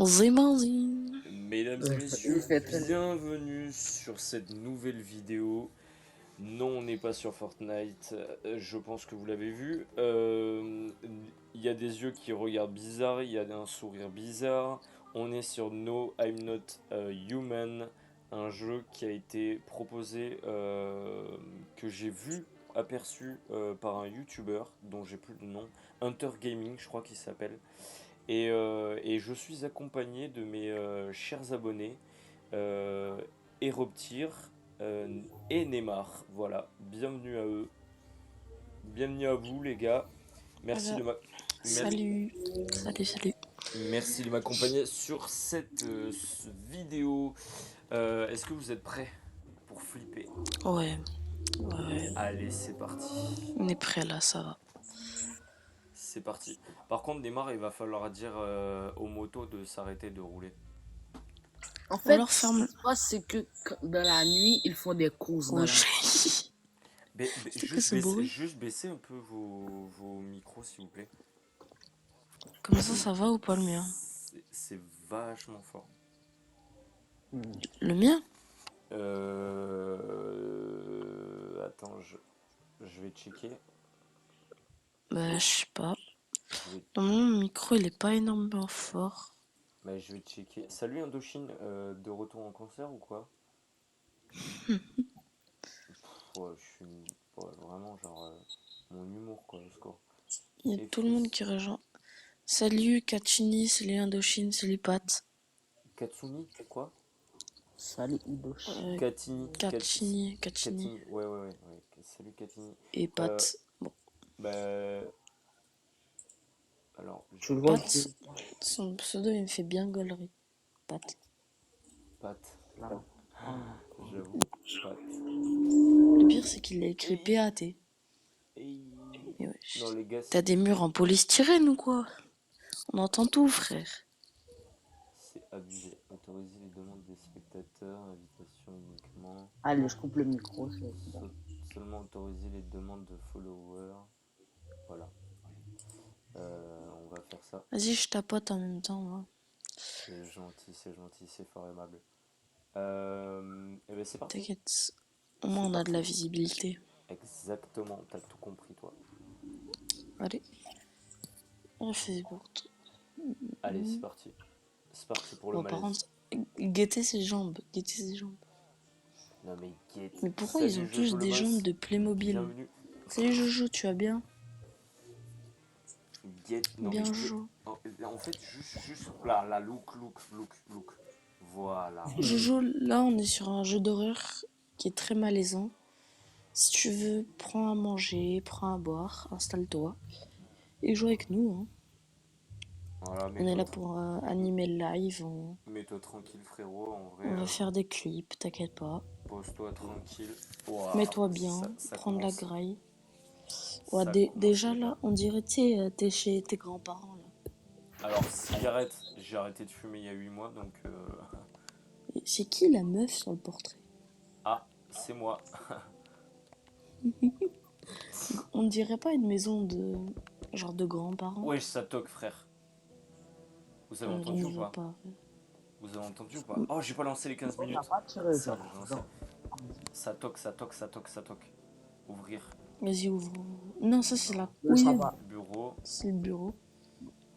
Zimazine. Mesdames et messieurs, bienvenue sur cette nouvelle vidéo. Non, on n'est pas sur Fortnite, je pense que vous l'avez vu. Il y a des yeux qui regardent bizarre, il y a un sourire bizarre. On est sur No, I'm Not Human, un jeu qui a été proposé, que j'ai vu, aperçu par un YouTuber dont j'ai plus le nom, Hunter Gaming, je crois qu'il s'appelle. Et je suis accompagné de mes chers abonnés, euh, Eroptir et Neymar. Voilà, bienvenue à eux. Bienvenue à vous les gars. Merci Voilà. de Salut. Salut. merci de m'accompagner sur cette vidéo. Est-ce que vous êtes prêts pour flipper? Ouais. Allez, c'est parti. On est prêt là, ça va. C'est parti. Par contre, Neymar, il va falloir dire aux motos de s'arrêter de rouler. En On fait, leur ce ferme. qui se passe, c'est que dans la nuit, ils font des courses dans la nuit. C'est que ce bruit. Juste baisser un peu vos micros, s'il vous plaît. Comment ça va ou pas le mien? C'est vachement fort. Le mien? Attends, je vais checker. Bah, je sais pas. Je vais, Dans mon micro, il est pas énormément fort. bah, je vais checker. Salut Indochine, de retour en concert ou quoi? Ouais, je suis ouais, vraiment genre mon humour quoi, au score. Il y a tout le monde qui rejoint. Salut Kachini, salut Indochine, salut Pat. Katsuni, quoi? Salut Idoshi. Kachini. Ouais. Salut Katini. Et Pat. Bon. Bah. Alors. Tu le vois Pat, son pseudo il me fait bien gaulerie. Pat. J'avoue, Pat. Le pire c'est qu'il a écrit PAT. Non, les gars, t'as des murs en polystyrène ou quoi? On entend tout, frère. C'est abusé. Autoriser les demandes des spectateurs, invitation uniquement. Allez, je coupe le micro. Seulement autoriser les demandes de followers. Voilà. On va faire ça. Vas-y, je tapote en même temps. Hein. C'est gentil, c'est fort aimable. Et ben c'est parti. T'inquiète, au moins on a de la visibilité. Exactement, t'as tout compris toi. Allez. On fait pour tout. Allez, c'est parti. C'est parti pour le malaise. Par contre, guettez ses jambes. Non mais Mais pourquoi ils ont tous des jambes de Playmobil? Bienvenue. Salut Jojo, tu vas bien? Non, bien Jojo. En fait, juste là, look. Voilà. Jojo, là on est sur un jeu d'horreur qui est très malaisant. Si tu veux, prends à manger, prends à boire, installe-toi et joue avec nous. Hein. Voilà, on est là pour animer le live. Mets-toi tranquille, frérot. En vrai, on va faire des clips, t'inquiète pas. Pose-toi tranquille. Wow, mets-toi bien, prends de la graille. Ouais, déjà là, on dirait que t'es chez tes grands-parents. Là. Alors, cigarette, j'ai arrêté de fumer il y a 8 mois, donc... C'est qui la meuf sur le portrait? Ah, c'est moi. On dirait pas une maison de... genre de grands-parents? Wesh, ça toque, frère. Vous avez entendu ou pas? Vous avez entendu ou pas? Oh, j'ai pas lancé les 15 minutes. Ça toque. Ouvrir. Vas-y, ouvre. Non, ça c'est la... Oui, ça va. Bureau. C'est le bureau.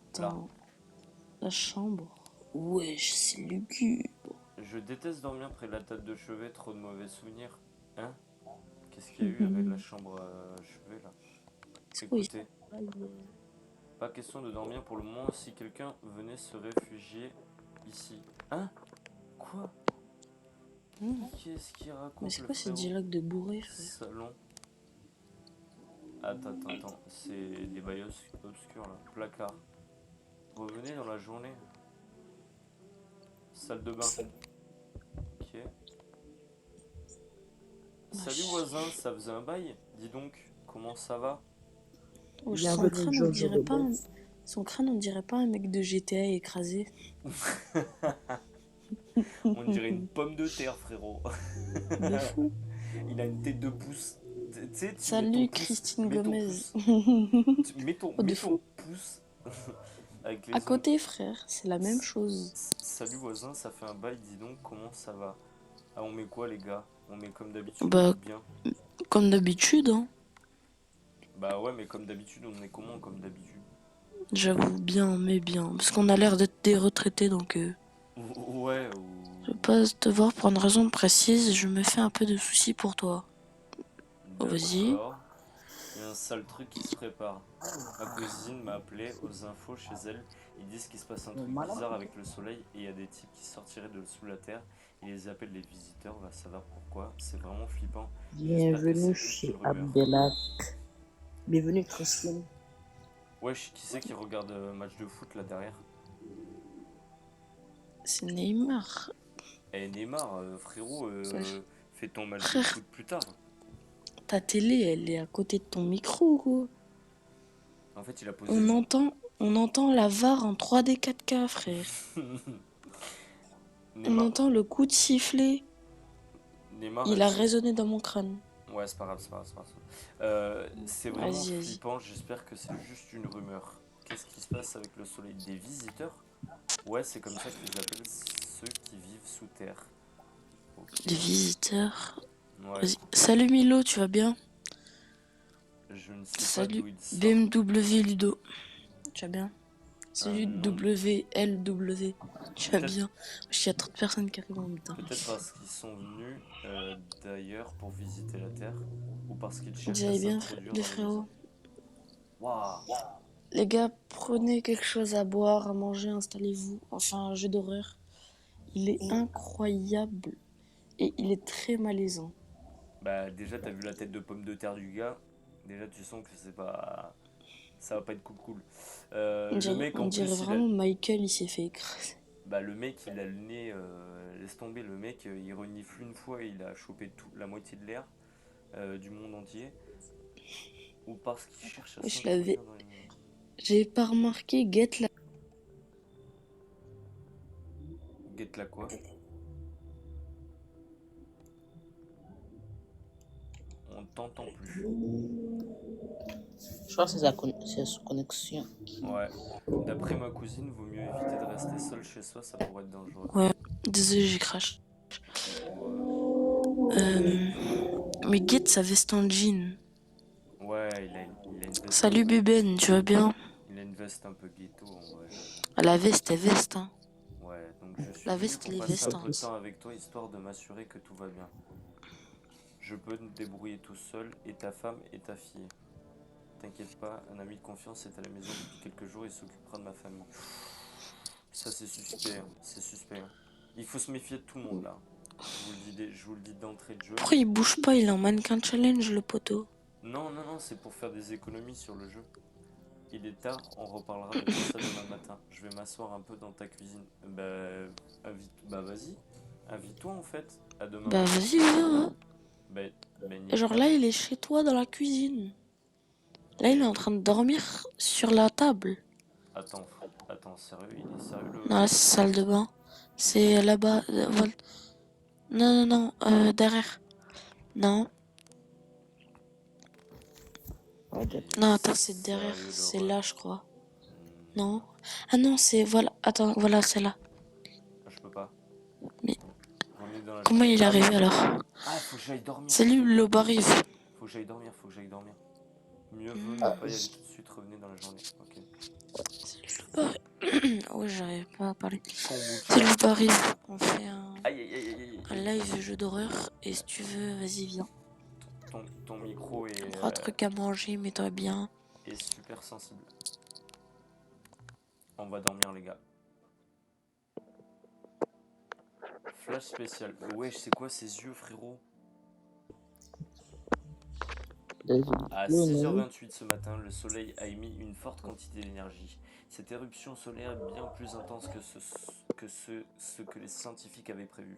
Attends. La chambre. Wesh, c'est lugubre. Je déteste dormir près de la table de chevet, trop de mauvais souvenirs. Hein? Qu'est-ce qu'il y a eu avec la chambre à chevet là? Écoutez. Pas question de dormir pour le moment si quelqu'un venait se réfugier ici. Hein? Quoi? Qu'est-ce qu'il raconte? Mais c'est quoi ces dialogues de bourré? Salon. Attends. C'est des bails obscurs là. Placard. Revenez dans la journée. Salle de bain. Ok. Salut voisin, ça faisait un bail? Dis donc, comment ça va? Oh, son crâne, on dirait pas un mec de GTA écrasé. On dirait une pomme de terre, frérot. De fou. Il a une tête de pouce. Salut Christine Gomez. Mets ton pouce avec À les ondes. côté, frère, c'est la même chose. Salut voisin, ça fait un bail, dis donc, comment ça va? Ah, on met quoi les gars? On met comme d'habitude Bah, ou bien? comme d'habitude, hein. Bah ouais, mais comme d'habitude, on est comment comme d'habitude? J'avoue, bien, mais bien. Parce qu'on a l'air d'être des retraités, donc Ouais, je vais pas te voir pour une raison précise, je me fais un peu de soucis pour toi. Oh, vas-y. d'accord. Il y a un sale truc qui se prépare. Ma cousine m'a appelé aux infos chez elle. Ils disent qu'il se passe un truc bizarre avec le soleil et il y a des types qui sortiraient de sous la terre. Ils les appellent les visiteurs, on va savoir pourquoi. C'est vraiment flippant. J'espère que c'est Bienvenue juste chez une rumeur. Abdelak. Bienvenue, Christine. Wesh, qui c'est qui regarde match de foot là derrière? C'est Neymar. Eh Neymar, frérot, Wesh. fais ton match de Frère, foot plus tard. ta télé, elle est à côté de ton micro, quoi. En fait, il a posé. On entend la VAR en 3D 4K, frère. On Neymar, entend le coup de sifflet. Neymar, Il a résonné dans mon crâne. ouais, c'est pas grave, c'est pas grave, c'est pas grave. C'est vraiment Vas-y, vas-y. flippant, j'espère que c'est juste une rumeur. Qu'est-ce qui se passe avec le soleil? Des visiteurs? Ouais, c'est comme ça qu'ils appellent ceux qui vivent sous terre. Ok. Les visiteurs. Ouais, Vas-y. Salut Milo, tu vas bien? je ne sais pas Salut d'où ils sortent. BMW Ludo. Tu vas bien? Un Salut nom. WLW. Tu vas Peut-être bien? Il y a trop de personnes qui arrivent en même temps. peut-être parce qu'ils sont venus d'ailleurs pour visiter la terre ou parce qu'ils Vous cherchent à allez bien, s'introduire les dans les maisons. frérots? Waouh! Les gars, prenez quelque chose à boire, à manger, installez-vous. Enfin, un jeu d'horreur. Il est incroyable et il est très malaisant. Bah déjà t'as vu la tête de pomme de terre du gars. Déjà tu sens que c'est pas. Ça va pas être cool. On Le dirait, mec on en dirait plus il a. vraiment Michael, il s'est fait écraser. Bah le mec il a le nez. Laisse tomber le mec, il renifle une fois, il a chopé la moitié de l'air du monde entier. Ou parce qu'il cherche à Oui, je l'avais. s'introduire dans les maisons. J'ai pas remarqué, Get là. Guette la quoi? On t'entend plus. Je crois que c'est c'est sa connexion. Ouais. D'après ma cousine, vaut mieux éviter de rester seul chez soi, ça pourrait être dangereux. Ouais, désolé, j'ai crash. Ouais. Mais Get sa veste en jean. Ouais, il a une veste un Salut peu. Bébène, tu vas bien? Il a une veste un peu ghetto en vrai. Ah, la veste est veste, hein. Ouais, donc je suis La venu veste, pour elle est passer un veste, hein. peu de temps avec toi histoire de m'assurer que tout va bien. Je peux me débrouiller tout seul et ta femme et ta fille. T'inquiète pas, un ami de confiance est à la maison depuis quelques jours et s'occupera de ma famille. Ça c'est suspect, hein, c'est suspect, hein. Il faut se méfier de tout le monde là. Je vous le dis d'entrée de jeu. Pourquoi il bouge pas? Il est en mannequin challenge, le poteau. Non, non, non, c'est pour faire des économies sur le jeu. Il est tard, on reparlera de tout ça demain matin. Je vais m'asseoir un peu dans ta cuisine. Bah vas-y, invite-toi en fait. À demain Bah matin. vas-y, viens, hein. Bah, bah n'y Et est genre pas. là, il est chez toi dans la cuisine. Là, il est en train de dormir sur la table. Attends, attends, sérieux, il est sérieux Dans la salle de bain. C'est là-bas. Non, non, non, derrière. Non, non, attends, c'est derrière. Sérieux C'est l'horreur. là, je crois. Non. Ah non, c'est. Voilà, attends, voilà, c'est là. Je peux pas. Mais On est dans la comment journée. il est Ah oui. arrivé alors? Ah, faut que j'aille dormir. Salut, Lobariv. Faut que j'aille dormir, faut que j'aille dormir. Mieux vaut ne pas y aller tout de suite, revenez dans la journée. Ok. Oh, j'arrive pas à parler. Kombucha. Salut, Lobariv. On fait Aïe aïe aïe aïe un aïe. live jeu d'horreur. Et si tu veux, vas-y, viens. Ton micro Trois trucs à manger, mets-toi bien. est super sensible. On va dormir les gars. Flash spécial. Wesh, c'est quoi ces yeux frérot? À 6h28 ce matin, le soleil a émis une forte quantité d'énergie. Cette éruption solaire est bien plus intense ce que les scientifiques avaient prévu.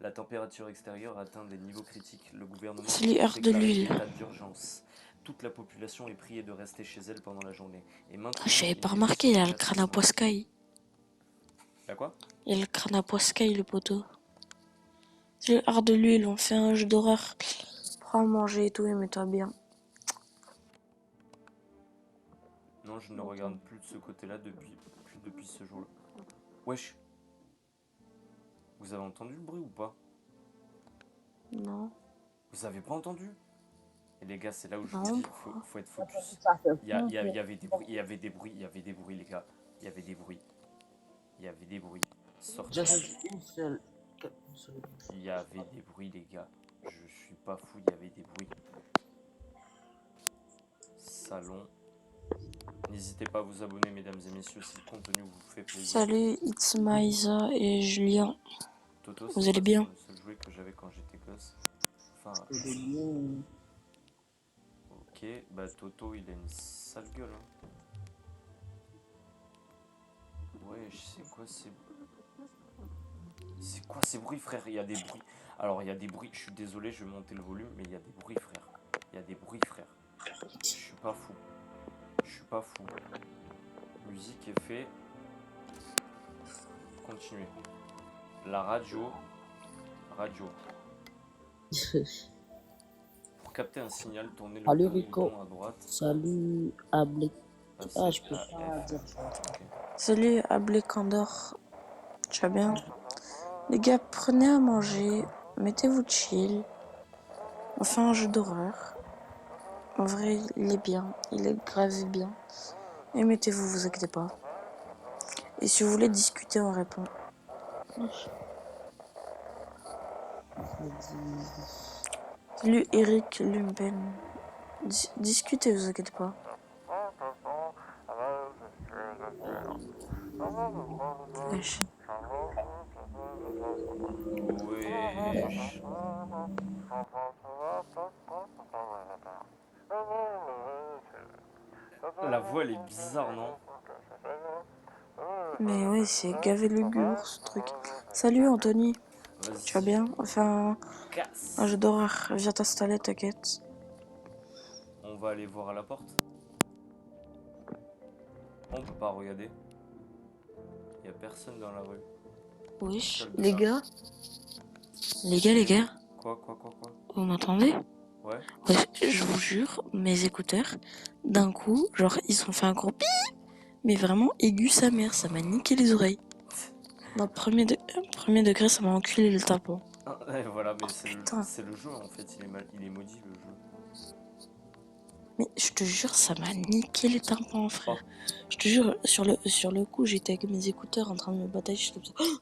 La température extérieure atteint des niveaux critiques. Le gouvernement C'est les a heures de déclaré l'huile. l'état d'urgence. Toute la population est priée de rester chez elle pendant la journée. Et maintenant, Ah, j'avais pas il est remarqué, il a le décidé crâne à poiscaille. Y'a quoi? Il a le crâne à poiscaille, le poteau. C'est les heures de l'huile, on fait un jeu d'horreur. Prends à manger et tout, et mets-toi bien. Non, je ne regarde plus de ce côté-là depuis depuis ce jour-là. Wesh. Vous avez entendu le bruit ou pas? Non. Vous avez pas entendu? Et les gars, c'est là où je Non, vous dis, pourquoi? faut être focus. Ça fait Il y fou. avait des bruits, il y avait des bruits, il y avait des bruits, les gars. Il y avait des bruits. Il y avait des bruits. Sortez. Juste une seule. Une seule. Il y avait des bruits, les gars. Je suis pas fou, il y avait des bruits. Salon. N'hésitez pas à vous abonner, mesdames et messieurs, si le contenu vous fait plaisir. Salut, it's Maïsa et Julien. Toto, Vous c'est allez pas bien? le seul jouet que j'avais quand j'étais gosse. Enfin, C'est des liens. ok, bah Toto, il a une sale gueule. Hein. Ouais, je sais quoi, c'est quoi ces bruits, frère? Il y a des bruits. Alors, il y a des bruits, je suis désolé, je vais monter le volume, mais il y a des bruits, frère. Il y a des bruits, frère. Je suis pas fou. Je suis pas fou. Musique est fait. Continuez. La radio. Radio. Pour capter un signal, tournez le Salut, petit Rico. bouton à droite. Salut, Ablé. Passez Ah, je peux à pas F. dire ça. Ok. Salut, Ablé Candor. Tu vas bien? Les gars, prenez à manger, mettez-vous chill. On fait un jeu d'horreur. En vrai, il est bien, il est grave bien. Et mettez-vous, vous inquiétez pas. Et si vous voulez discuter, on répond. Salut Eric Lumpen. Discutez, vous inquiétez pas. Wesh. Wesh. La voix, elle est bizarre, non? Mais oui, c'est gavé lugubre ce truc. Salut Anthony, tu vas Vas-y, bien? Enfin, casse. un jeu d'horreur, viens t'installer, t'inquiète. On va aller voir à la porte. On peut pas regarder. Y a personne dans la rue. Wesh, Seul les ça. gars. Les gars. Quoi? Vous m'entendez? Ouais. Ouais, je vous jure, mes écouteurs, d'un coup, genre, ils ont fait un gros pi, mais vraiment aigu sa mère, ça m'a niqué les oreilles. Non, premier degré, ça m'a enculé le tympan. Et voilà, mais Putain. c'est le jeu en fait, il est maudit le jeu. Mais je te jure, ça m'a niqué les tympans, frère. Oh. Je te jure, sur le coup, j'étais avec mes écouteurs en train de me batailler, j'étais comme ça.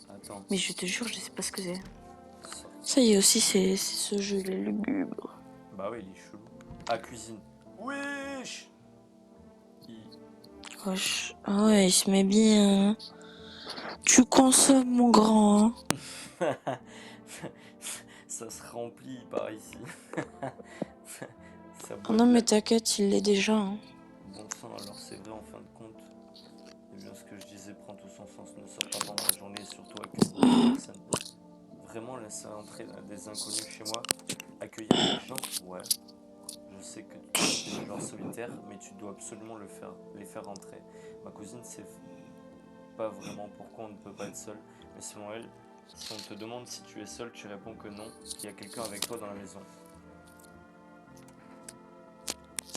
Oh, Attends. mais je te jure, je sais pas ce que c'est. Sort. Ça y est aussi, c'est ce jeu, il est lugubre. Bah ouais, il est chelou. Ah, cuisine. Wesh. Wesh. Ah ouais, il se met bien. Tu consommes, mon grand. Ça se remplit par ici. Ça Oh boit non, de mais la- t'inquiète, il l'est déjà. Hein. Bon sang, alors c'est vrai en fin de compte. Eh bien, ce que je disais prend tout son sens. Ne sort pas pendant la journée et surtout accueillir des personnes. Vraiment laisser entrer des inconnus chez moi. Accueillir des gens, ouais. Je sais que tu es du genre solitaire, mais tu dois absolument les faire rentrer. Ma cousine sait pas vraiment pourquoi on ne peut pas être seul, mais selon elle, si on te demande si tu es seul, tu réponds que non, qu'il y a quelqu'un avec toi dans la maison.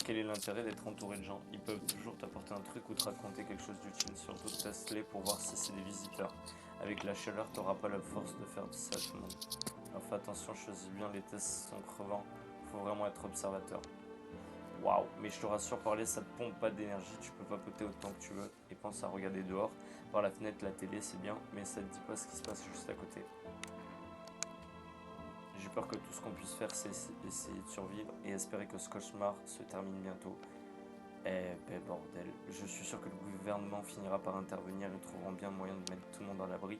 Quel est l'intérêt d'être entouré de gens? Ils peuvent toujours t'apporter un truc ou te raconter quelque chose d'utile, surtout teste-les pour voir si c'est des visiteurs. Avec la chaleur, t'auras pas la force de faire ça à tout le monde. Alors fais attention, choisis bien, les tests sont crevants, faut vraiment être observateur. Waouh, mais je te rassure, parler ça te pompe pas d'énergie, tu peux papoter autant que tu veux et pense à regarder dehors. Par la fenêtre, la télé c'est bien, mais ça te dit pas ce qui se passe juste à côté. J'ai peur que tout ce qu'on puisse faire c'est essayer de survivre et espérer que ce cauchemar se termine bientôt. Eh ben bordel, je suis sûr que le gouvernement finira par intervenir et trouveront bien moyen de mettre tout le monde à l'abri.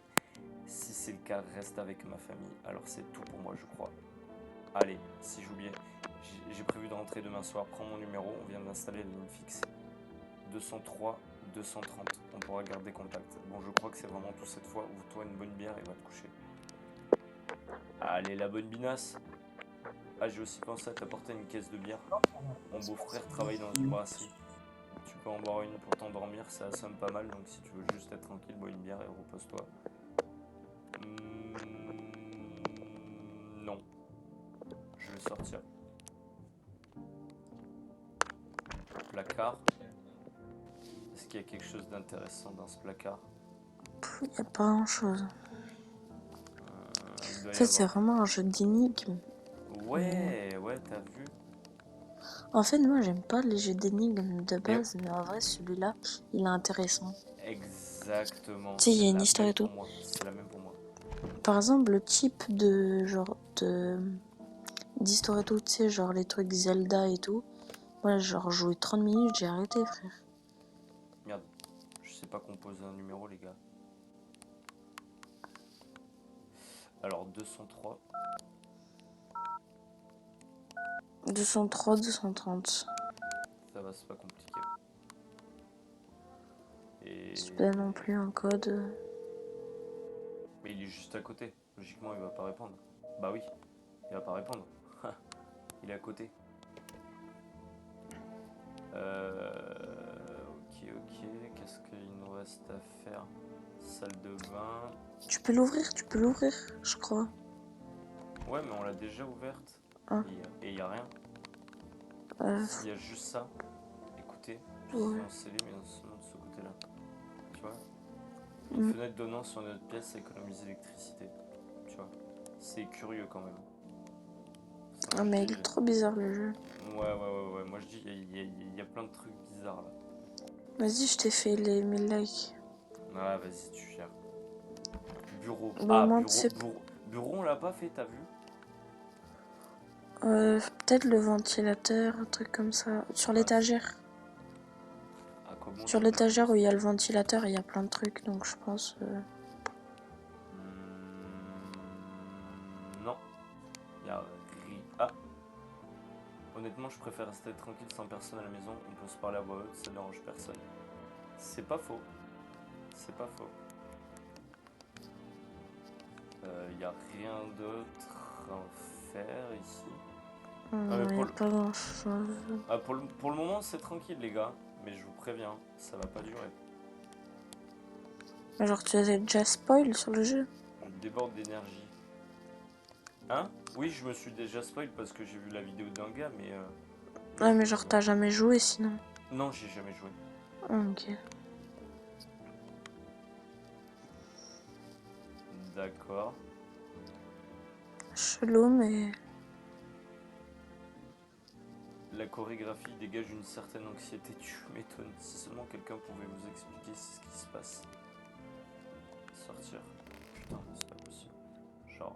Si c'est le cas, reste avec ma famille, alors c'est tout pour moi je crois. Allez, si j'oubliais, j'ai prévu de rentrer demain soir, prends mon numéro, on vient d'installer la ligne fixe. 203 230, on pourra garder contact. Bon, je crois que c'est vraiment tout cette fois, ouvre-toi une bonne bière et va te coucher. Allez, la bonne binasse. Ah, j'ai aussi pensé à t'apporter une caisse de bière. Mon beau-frère travaille dans une brasserie. Tu peux en boire une pour t'endormir, ça assomme pas mal, donc si tu veux juste être tranquille, bois une bière et repose-toi. Non. Je vais sortir. Placard. Est-ce qu'il y a quelque chose d'intéressant dans ce placard? Il n'y a pas grand chose. Il doit En y fait, c'est avoir... vraiment un jeu d'énigmes. Ouais, ouais, t'as vu? En fait, moi, j'aime pas les jeux d'énigmes de Mais- base, mais en vrai, celui-là, il est intéressant. Exactement, Tu sais, il y a c'est une la histoire même et tout. pour moi. C'est la même pour moi. Par exemple, le type de genre d'histoire et tout, tu sais, genre les trucs Zelda et tout. Moi, genre, jouer 30 minutes, j'ai arrêté, frère. Merde, je sais pas composer un numéro, les gars. Alors, 203. 203, 230. Ça va, c'est pas compliqué. Et... C'est pas non plus un code. Mais il est juste à côté. Logiquement, il va pas répondre. Bah oui, il va pas répondre. Il est à côté. Ok. Qu'est-ce qu'il nous reste à faire? Salle de bain. Tu peux l'ouvrir, je crois. Ouais, mais on l'a déjà ouverte. Ah. Et il y a rien. Il y a juste ça. Écoutez, Ouais. c'est scellé, mais seulement de ce côté-là. Tu vois? Une Mm. fenêtre donnant sur notre pièce économise l'électricité. Tu vois? C'est curieux quand même. Ça, Ah, moi, mais je il dis- est trop bizarre le jeu. Ouais. Moi je dis, il y a plein de trucs bizarres là. Vas-y, je t'ai fait les 1000 likes. Ah, vas-y, tu gères. Bureau. Bon, Ah, moi, tu bureau, sais, bureau, on l'a pas fait, t'as vu? peut-être le ventilateur, un truc comme ça. Sur l'étagère. Ah, comment Sur tu veux l'étagère où que- il y a le ventilateur, il y a plein de trucs, donc je pense. Non. Y a Ah. Honnêtement, je préfère rester tranquille sans personne à la maison. On peut se parler à voix haute, ça dérange personne. C'est pas faux. C'est pas faux. Y a rien d'autre à faire ici. Ah, mais Il n'y a pas grand chose. pour le moment, c'est tranquille, les gars. Mais je vous préviens, ça va pas durer. Genre, tu as déjà spoil sur le jeu? Je déborde d'énergie. Hein? Oui, je me suis déjà spoil parce que j'ai vu la vidéo d'un gars, mais... Ouais, mais genre, t'as jamais joué sinon. Non, j'ai jamais joué. Ok. D'accord. Chelou, mais. La chorégraphie dégage une certaine anxiété, tu m'étonnes. Si seulement quelqu'un pouvait vous expliquer ce qui se passe. Sortir. Putain, c'est pas possible. Genre,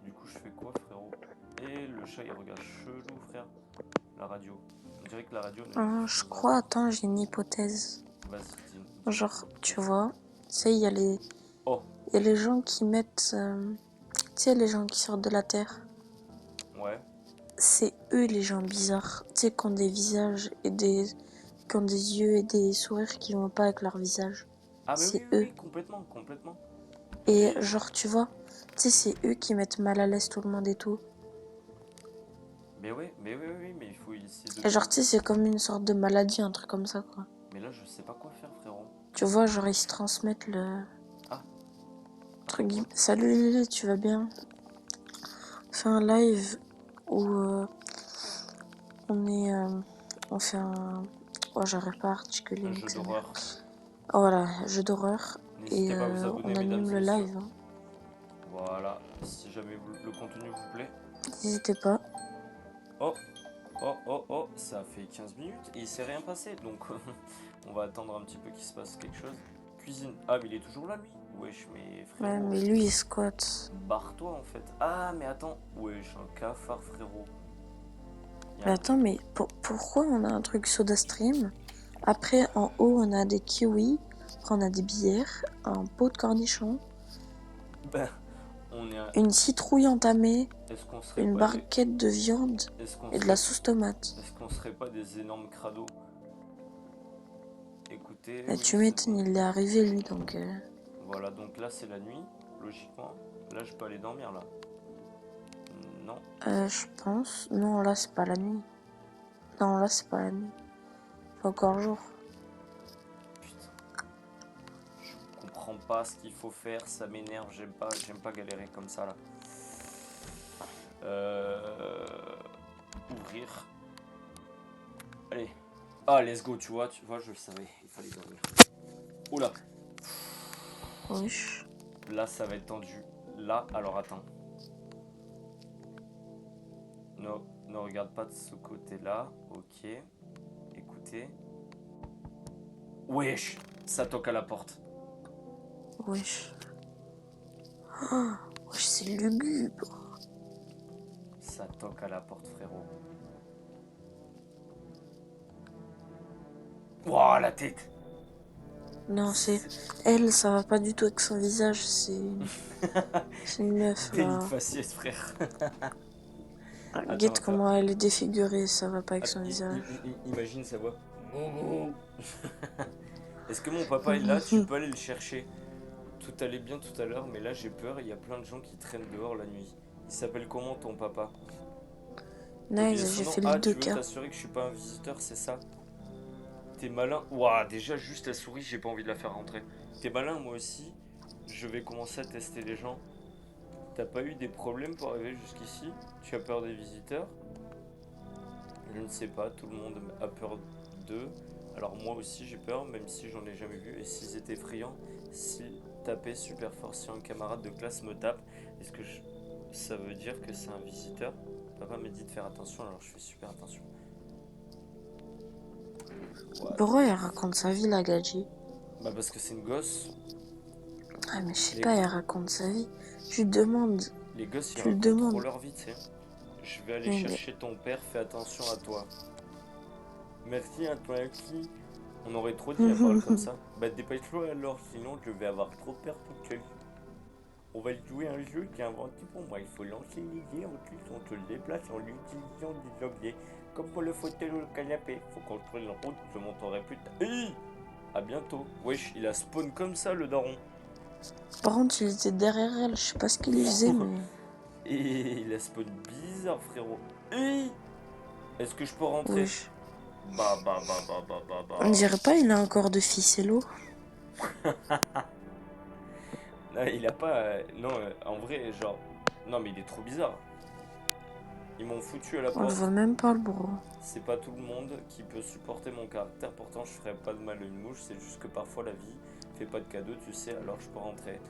du coup, je fais quoi, frérot? Et le chat, il regarde chelou, frère. La radio. On dirait que la radio ne Je diffusera crois, pas. attends, j'ai une hypothèse. Vas-y, dis. Genre, tu vois, tu sais, il y a les. Oh, Il y a les gens qui mettent. Tu sais, les gens qui sortent de la terre. ouais. C'est eux les gens bizarres. Tu sais, qui ont des visages et des. Qui ont des yeux et des sourires qui vont pas avec leur visage. Ah, mais C'est oui, eux. complètement. Et Mais- genre, tu vois, tu sais, c'est eux qui mettent mal à l'aise tout le monde et tout. Mais oui, mais il faut essayer de... Et genre, tu sais, c'est comme une sorte de maladie, un truc comme ça, quoi. Mais là, je sais pas quoi faire, frérot. Tu vois, genre, ils se transmettent le. Ah. Truc. Salut Lily, tu vas bien? On fait un live où on est. On fait un. Oh, j'arrive pas à articuler. Un nique jeu sa mère. d'horreur. Oh, voilà, jeu d'horreur. Et N'hésitez pas à vous abonner, on mesdames anime et le messieurs. live. Hein. Voilà, si jamais le contenu vous plaît. N'hésitez pas. Oh, ça fait 15 minutes et il s'est rien passé, donc on va attendre un petit peu qu'il se passe quelque chose. Cuisine. Ah, mais il est toujours là, lui? Wesh, mais Ouais, frérot. mais lui, il squatte. Barre-toi, en fait. Ah, mais attends. Wesh, un cafard, frérot. Mais attends, mais pourquoi on a un truc SodaStream? Après, en haut, on a des kiwis. Après, on a des bières, un pot de cornichons, Ben, on est... une citrouille entamée, Est-ce qu'on serait une pas barquette de viande Est-ce qu'on et de serait... la sauce tomate. Est-ce qu'on serait pas des énormes crados? Écoutez... Et oui, tu c'est m'étonnes, bon. il est arrivé lui, donc... Voilà, donc là c'est la nuit, logiquement. Là je peux aller dormir, là. Non. je pense... Non, là, c'est pas la nuit. Non, là, c'est pas la nuit. C'est encore jour. Putain. Je comprends pas ce qu'il faut faire, ça m'énerve, j'aime pas galérer comme ça, là. Ouvrir. Allez, Ah, let's go, tu vois, je le savais, il fallait dormir. Oula, Wesh. là, ça va être tendu. Là, alors attends. Non, ne regarde pas de ce côté-là. Ok. Écoutez. Wesh, ça toque à la porte. Wesh. Ah, wesh, c'est lugubre. Ça toque à la porte, frérot. Wouah, la tête. Non, c'est... Elle, ça va pas du tout avec son visage, c'est une meuf, Délit de là. faciès, frère. Ah, Attends, guette attends. comment elle est défigurée, ça va pas avec Ah, son visage. imagine sa voix. Est-ce que mon papa est là? Tu peux aller le chercher. Tout allait bien tout à l'heure, mais là j'ai peur. Il y a plein de gens qui traînent dehors la nuit. Il s'appelle comment ton papa? Et bien Nice, son j'ai nom. fait le Ah, tu veux 2K. t'assurer que je suis pas un visiteur, c'est ça? T'es malin. Ouah, déjà juste la souris, j'ai pas envie de la faire rentrer. T'es malin, moi aussi. Je vais commencer à tester les gens. T'as pas eu des problèmes pour arriver jusqu'ici? Tu as peur des visiteurs? Je ne sais pas, tout le monde a peur d'eux. Alors moi aussi j'ai peur, même si j'en ai jamais vu. Et s'ils étaient effrayants, s'ils tapaient super fort, si un camarade de classe me tape, est-ce que ça veut dire que c'est un visiteur? Papa me dit de faire attention, alors je fais super attention. Ouais. Pourquoi elle raconte sa vie, la gadji? Bah parce que c'est une gosse. Ah, mais je sais Les- pas, elle raconte sa vie. Je lui demande, Les gosses ils tu le racontent trop demandes. leur vie, tu sais. Je vais aller Mais chercher ton père, fais attention à toi. Merci à toi aussi. On aurait trop dit à parler comme ça. Bah dépêche-toi alors, sinon je vais avoir trop peur toute seule. On va jouer un jeu qui est inventé pour moi. Il faut lancer l'idée, ensuite on se le déplace en utilisant des objets. Comme pour le fauteuil ou le canapé. Faut construire une route, je monterai plus tard. Hey, à bientôt. Wesh, il a spawn comme ça le daron. par contre, il était derrière elle, je sais pas ce qu'il faisait, mais... Et il a spawn bizarre frérot. Hey, est-ce que je peux rentrer? Wesh. Bah. On dirait pas, il a un corps de ficello. Non, il a pas. Non, en vrai, genre. Non, mais il est trop bizarre. Ils m'ont foutu à la On le porte. voit même pas, le bro. C'est pas tout le monde qui peut supporter mon caractère. Pourtant, je ferais pas de mal à une mouche. C'est juste que parfois la vie fait pas de cadeaux, tu sais. Alors je peux rentrer.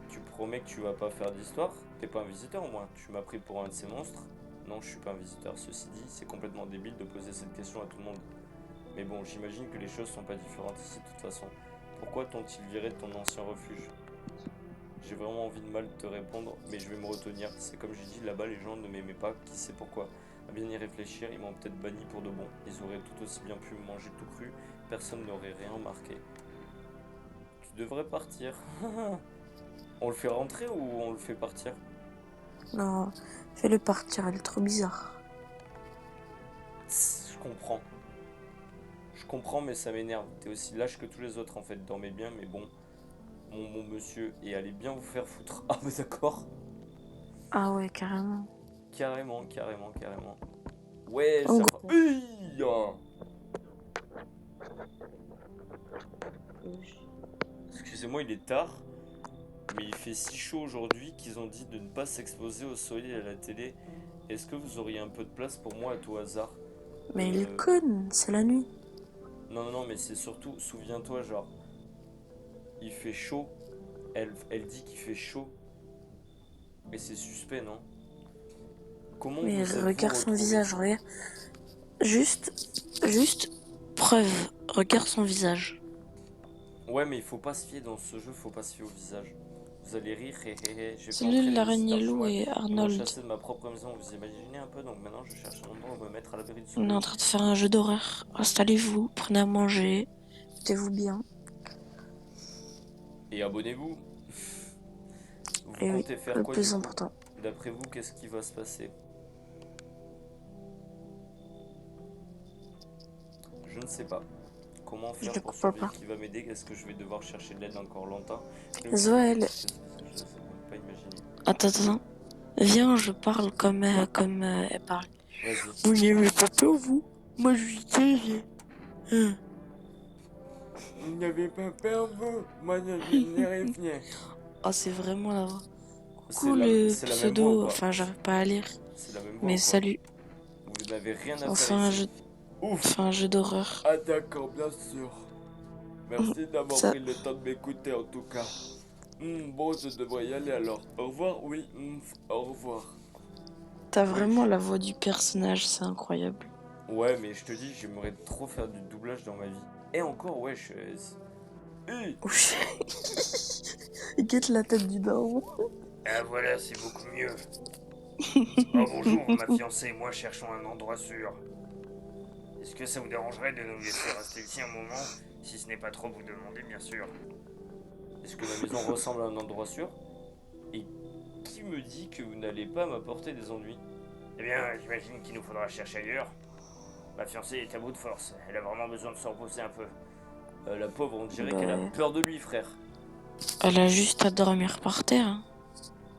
Tu promets que tu vas pas faire d'histoire? T'es pas un visiteur au moins? Tu m'as pris pour un de ces monstres? Non, je suis pas un visiteur. Ceci dit, c'est complètement débile de poser cette question à tout le monde. Mais bon, j'imagine que les choses sont pas différentes ici de toute façon. Pourquoi t'ont-ils viré de ton ancien refuge? J'ai vraiment envie de mal te répondre, mais je vais me retenir. C'est comme j'ai dit, là-bas, les gens ne m'aimaient pas, qui sait pourquoi. À bien y réfléchir, ils m'ont peut-être banni pour de bon. Ils auraient tout aussi bien pu me manger tout cru, personne n'aurait rien remarqué. Tu devrais partir. On le fait rentrer ou on le fait partir? Non, fais-le partir, elle est trop bizarre. Je comprends. Je comprends, mais ça m'énerve. T'es aussi lâche que tous les autres, en fait. Dormez bien, mais bon, mon monsieur, et allez bien vous faire foutre. Ah, mais d'accord. Ah ouais, carrément. Carrément. Ouais, Oh, ça gros. va. Hi, hein. Excusez-moi, il est tard, mais il fait si chaud aujourd'hui qu'ils ont dit de ne pas s'exposer au soleil à la télé. Est-ce que vous auriez un peu de place pour moi à tout hasard? Mais elle est conne, c'est la nuit. Non, mais c'est surtout, souviens-toi, genre, il fait chaud. Elle dit qu'il fait chaud. Mais c'est suspect, non? Comment Mais vous êtes-vous regarde son retrouvés? visage, regarde. Juste, preuve, regarde son visage. Ouais, mais il faut pas se fier dans ce jeu, faut pas se fier au visage. Vous allez rire, hé. J'ai C'est fait entrer lui, les l'araignée visiteurs chez loup moi et et m'ont Arnold. chassé de ma propre maison. Vous imaginez un peu, donc maintenant je cherche un endroit où me mettre à l'abri du On est soleil. en train de faire un jeu d'horreur. Installez-vous, prenez à manger, mettez-vous bien. Et abonnez-vous. Vous Et oui, comptez faire le quoi plus du coup? important. D'après vous, qu'est-ce qui va se passer? Je ne sais pas. Comment faire Je pour comprends survivre? pas. Qui va m'aider? Est-ce que je vais devoir chercher de l'aide encore longtemps? Zoël, Je ne sais même pas imaginer. attends. Viens, je parle comme elle parle. Vas-y. Vous n'avez pas peur, vous? Moi, je suis terrible. Vous n'avez pas peur, vous? Moi, je n'ai rien. Oh, c'est vraiment la voix. C'est Coucou la, le c'est la même voix ou pseudo, pas? enfin, j'arrive pas à lire. C'est la même voix Mais ou quoi? salut. Vous n'avez rien à On faire fait un ici. jeu. Ouf. Enfin, un jeu d'horreur. Ah d'accord, bien sûr. Merci d'avoir Ça, pris le temps de m'écouter en tout cas. Bon, je devrais y aller alors. Au revoir, oui. Au revoir. t'as vraiment Wesh. la voix du personnage, c'est incroyable. Ouais, mais je te dis, j'aimerais trop faire du doublage dans ma vie. Et encore, wesh. Hey. Ouch. Guette la tête du daron. Ah voilà, c'est beaucoup mieux. Oh bonjour, ma fiancée et moi cherchons un endroit sûr. Est-ce que ça vous dérangerait de nous laisser rester ici un moment, si ce n'est pas trop vous demander, bien sûr. Est-ce que ma maison ressemble à un endroit sûr? Et qui me dit que vous n'allez pas m'apporter des ennuis? Eh bien, j'imagine qu'il nous faudra chercher ailleurs. Ma fiancée est à bout de force, elle a vraiment besoin de se reposer un peu. La pauvre, on dirait qu'elle a Bah, peur de lui, frère. elle a juste à dormir par terre, hein.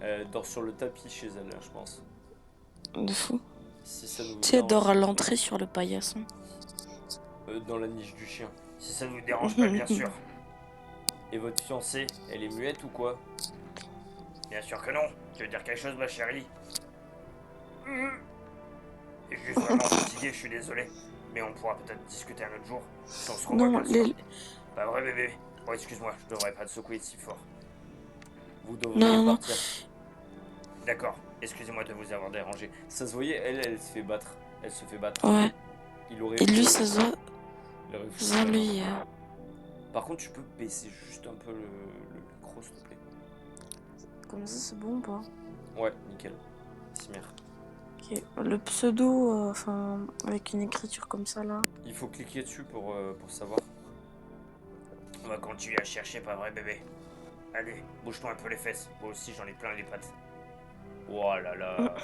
Elle dort sur le tapis chez elle, je pense. De fou. Si ça ne vous Tu sais, elle dort dérange... à l'entrée sur le paillasson. Dans la niche du chien. Si ça ne vous dérange pas, bien sûr. Et votre fiancée, elle est muette ou quoi? Bien sûr que non. Tu veux dire quelque chose, ma chérie? Je suis juste vraiment fatigué, je suis désolé. Mais on pourra peut-être discuter un autre jour. Si on se revoit, Non, bien sûr. Pas vrai, bébé? Oh, excuse-moi, je devrais pas te secouer si fort. Vous devriez non, non. partir. D'accord, excusez-moi de vous avoir dérangé. Ça se voyait, elle se fait battre. Elle se fait battre. Ouais. Il aurait Et lui, fallu- ça se voit. il aurait fallu Ça, la main. lui. Par contre, tu peux baisser juste un peu le micro, s'il te plaît. Comme ça, c'est bon ou pas? Ouais, nickel. Simir. Ok. Le pseudo, enfin, avec une écriture comme ça, là. Il faut cliquer dessus pour savoir. On va continuer à chercher, pas vrai, bébé? Allez, bouge-toi un peu les fesses. Moi aussi, j'en ai plein les pattes. Oh là là.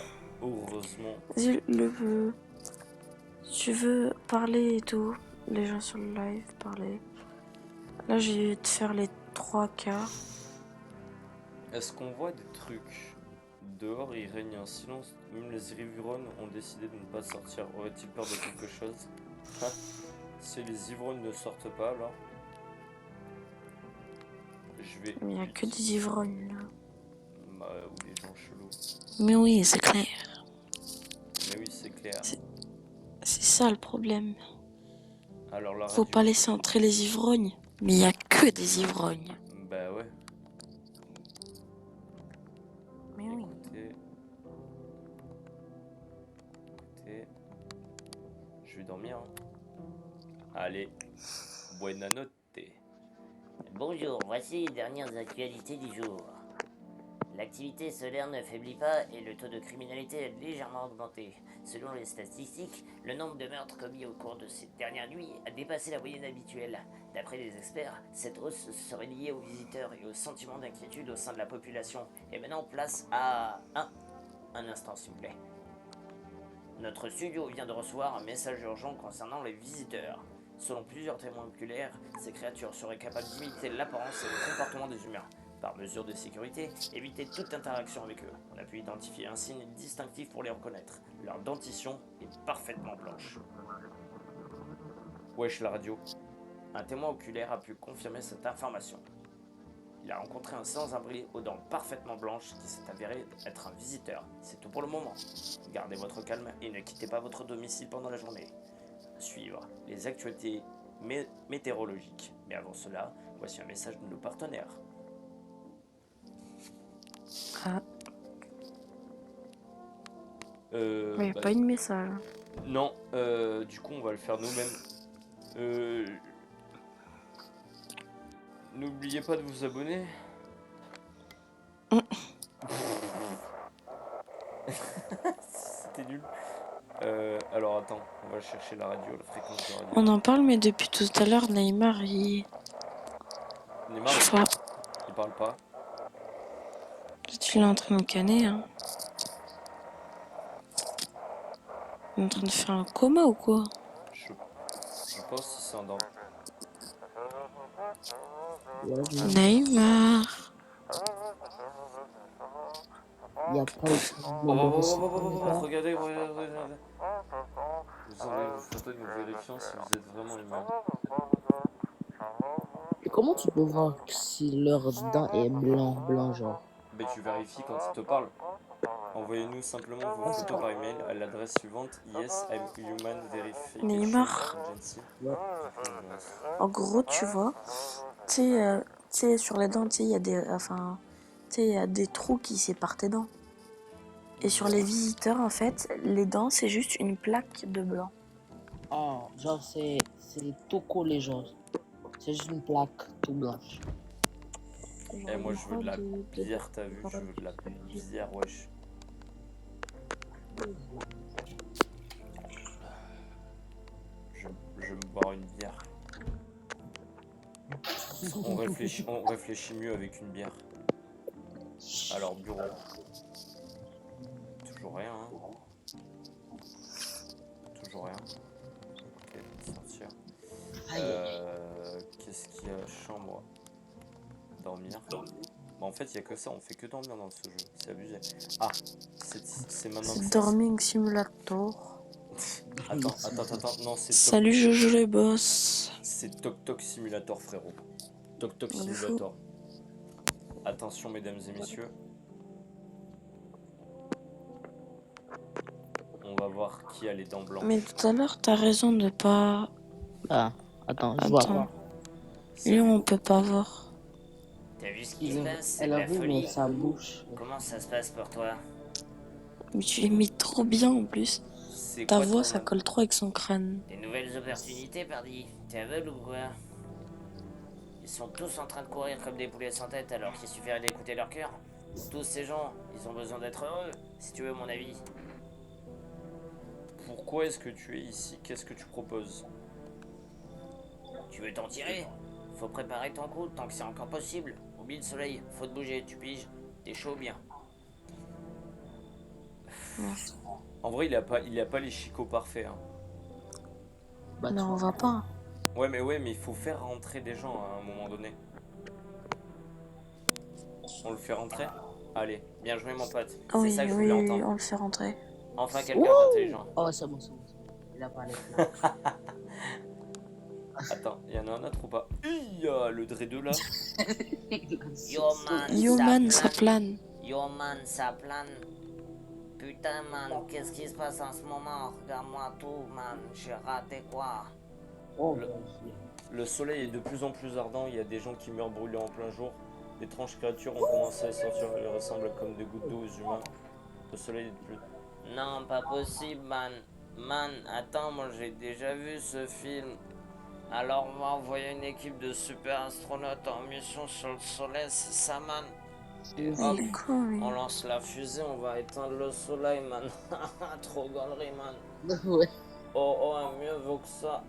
Heureusement. Vas-y, si tu veux parler et tout, les gens sur le live, parler. Là, je vais te faire les 3 cas. Est-ce qu'on voit des trucs? Dehors, il règne un silence. Même les ivrognes ont décidé de ne pas sortir. Aurait-il peur de quelque chose? Ah, si les ivrognes ne sortent pas, alors je vais... Mais il n'y a que des ivrognes, là. Ou les gens chelous. Mais oui, c'est clair. Mais oui, c'est clair. C'est ça le problème. Alors la Faut radio... pas laisser entrer les ivrognes. Mais il y a que des ivrognes. Bah ouais. Mais oui. Écoutez... Je vais dormir. Hein. Allez. Buena notte. Bonjour, voici les dernières actualités du jour. L'activité solaire ne faiblit pas et le taux de criminalité a légèrement augmenté. Selon les statistiques, le nombre de meurtres commis au cours de cette dernière nuit a dépassé la moyenne habituelle. D'après les experts, cette hausse serait liée aux visiteurs et au sentiment d'inquiétude au sein de la population. Et maintenant, place à un instant, s'il vous plaît. Notre studio vient de recevoir un message urgent concernant les visiteurs. Selon plusieurs témoins oculaires, ces créatures seraient capables d'imiter l'apparence et le comportement des humains. Par mesure de sécurité, évitez toute interaction avec eux. On a pu identifier un signe distinctif pour les reconnaître. Leur dentition est parfaitement blanche. Wesh, la radio. Un témoin oculaire a pu confirmer cette information. Il a rencontré un sans-abri aux dents parfaitement blanches qui s'est avéré être un visiteur. C'est tout pour le moment. Gardez votre calme et ne quittez pas votre domicile pendant la journée. Suivre les actualités météorologiques. Mais avant cela, voici un message de nos partenaires. Ah. Mais Bah, pas une message. non, du coup on va le faire nous-mêmes. N'oubliez pas de vous abonner. C'était nul. Alors attends, on va chercher la radio, la fréquence de radio. On en parle, mais depuis tout à l'heure, Neymar, il... Neymar, Je sais pas. il parle pas. Peut-être qu'il est en train de canner, hein. Il est en train de faire un coma ou quoi? Je pense qu'il s'endort. Neymar. Il n'y a pas eu Regardez. Vous envoyez vos photos et nous vérifions si vous êtes vraiment humain. Et comment tu peux voir si leur dent est blanc, genre? Ben, tu vérifies quand il te parle. Envoyez-nous simplement vos photos par email à l'adresse suivante Yes, I'm Human Verification Neymar. Agency. En gros, tu vois, tu sais, sur les dents, tu sais, il y a des, enfin, tu sais, il y a des trous qui séparent tes dents. Et sur les visiteurs, en fait, les dents, c'est juste une plaque de blanc. Ah, genre, c'est tout collé, genre. C'est juste une plaque tout blanche. Eh, moi je veux de la bière, t'as vu? Je veux de la bière, wesh. Je veux me boire une bière. On réfléchit mieux avec une bière. Alors, bureau. Toujours rien, hein. Toujours rien. Ok, sortir. Qu'est-ce qu'il y a? Chambre. Dormir. Bah, en fait, il y a que ça, on fait que dormir dans ce jeu. C'est abusé. Ah, c'est maintenant que C'est ça. Dorming Simulator. Attends, non, c'est Salut Jojo les boss. C'est Toc Toc Simulator, frérot. Toc Toc On est Simulator. Attention, mesdames et messieurs. On va voir qui a les dents blanches. Mais tout à l'heure, t'as raison de pas... Ah, attends, je vois Attends. pas. Lui, on peut pas voir. T'as vu ce qui se passe? C'est Elle de a la vu, mais folie. sa bouche. Comment ça se passe pour toi? Mais tu l'imites trop bien en plus. C'est Ta quoi voix, ton ça nom? colle trop avec son crâne. Des nouvelles opportunités, pardi. T'es aveugle ou quoi? Ils sont tous en train de courir comme des poulets sans tête alors qu'il suffirait d'écouter leur cœur. Tous ces gens, ils ont besoin d'être heureux, si tu veux mon avis. Pourquoi est-ce que tu es ici? Qu'est-ce que tu proposes? Tu veux t'en tirer? Faut préparer ton coup tant que c'est encore possible. Oublie le soleil, faut te bouger, tu piges. T'es chaud ou bien? En vrai, il a pas les chicots parfaits. Hein. Bah, Mais tu on vois. va pas. Ouais, mais il faut faire rentrer des gens à un moment donné. On le fait rentrer? Allez, bien joué mon pote. C'est Oui, ça que je oui, voulais oui, entendre. on le fait rentrer. Enfin quelqu'un d'intelligent. Oh, c'est bon, c'est bon. Il a pas les plans. Attends, il y en a un autre ou pas? Iya, le Dre 2 là. Yo man, Yo man, ça plane. plane. Yo man, ça plane. Putain man, qu'est-ce qui se passe en ce moment? Regarde-moi tout man, j'ai raté quoi? Oh, Le- Le soleil est de plus en plus ardent, il y a des gens qui meurent brûlés en plein jour. D'étranges créatures ont commencé à sortir, elles ressemblent comme des gouttes d'eau aux humains. Le soleil est de plus... Non, pas possible man. Man, attends, moi j'ai déjà vu ce film. Alors on va envoyer une équipe de super astronautes en mission sur le soleil, c'est ça man? Et Il hop, est con, lui. on lance la fusée, on va éteindre le soleil man. Trop gaulerie man. Ouais. Oh, mieux vaut que ça.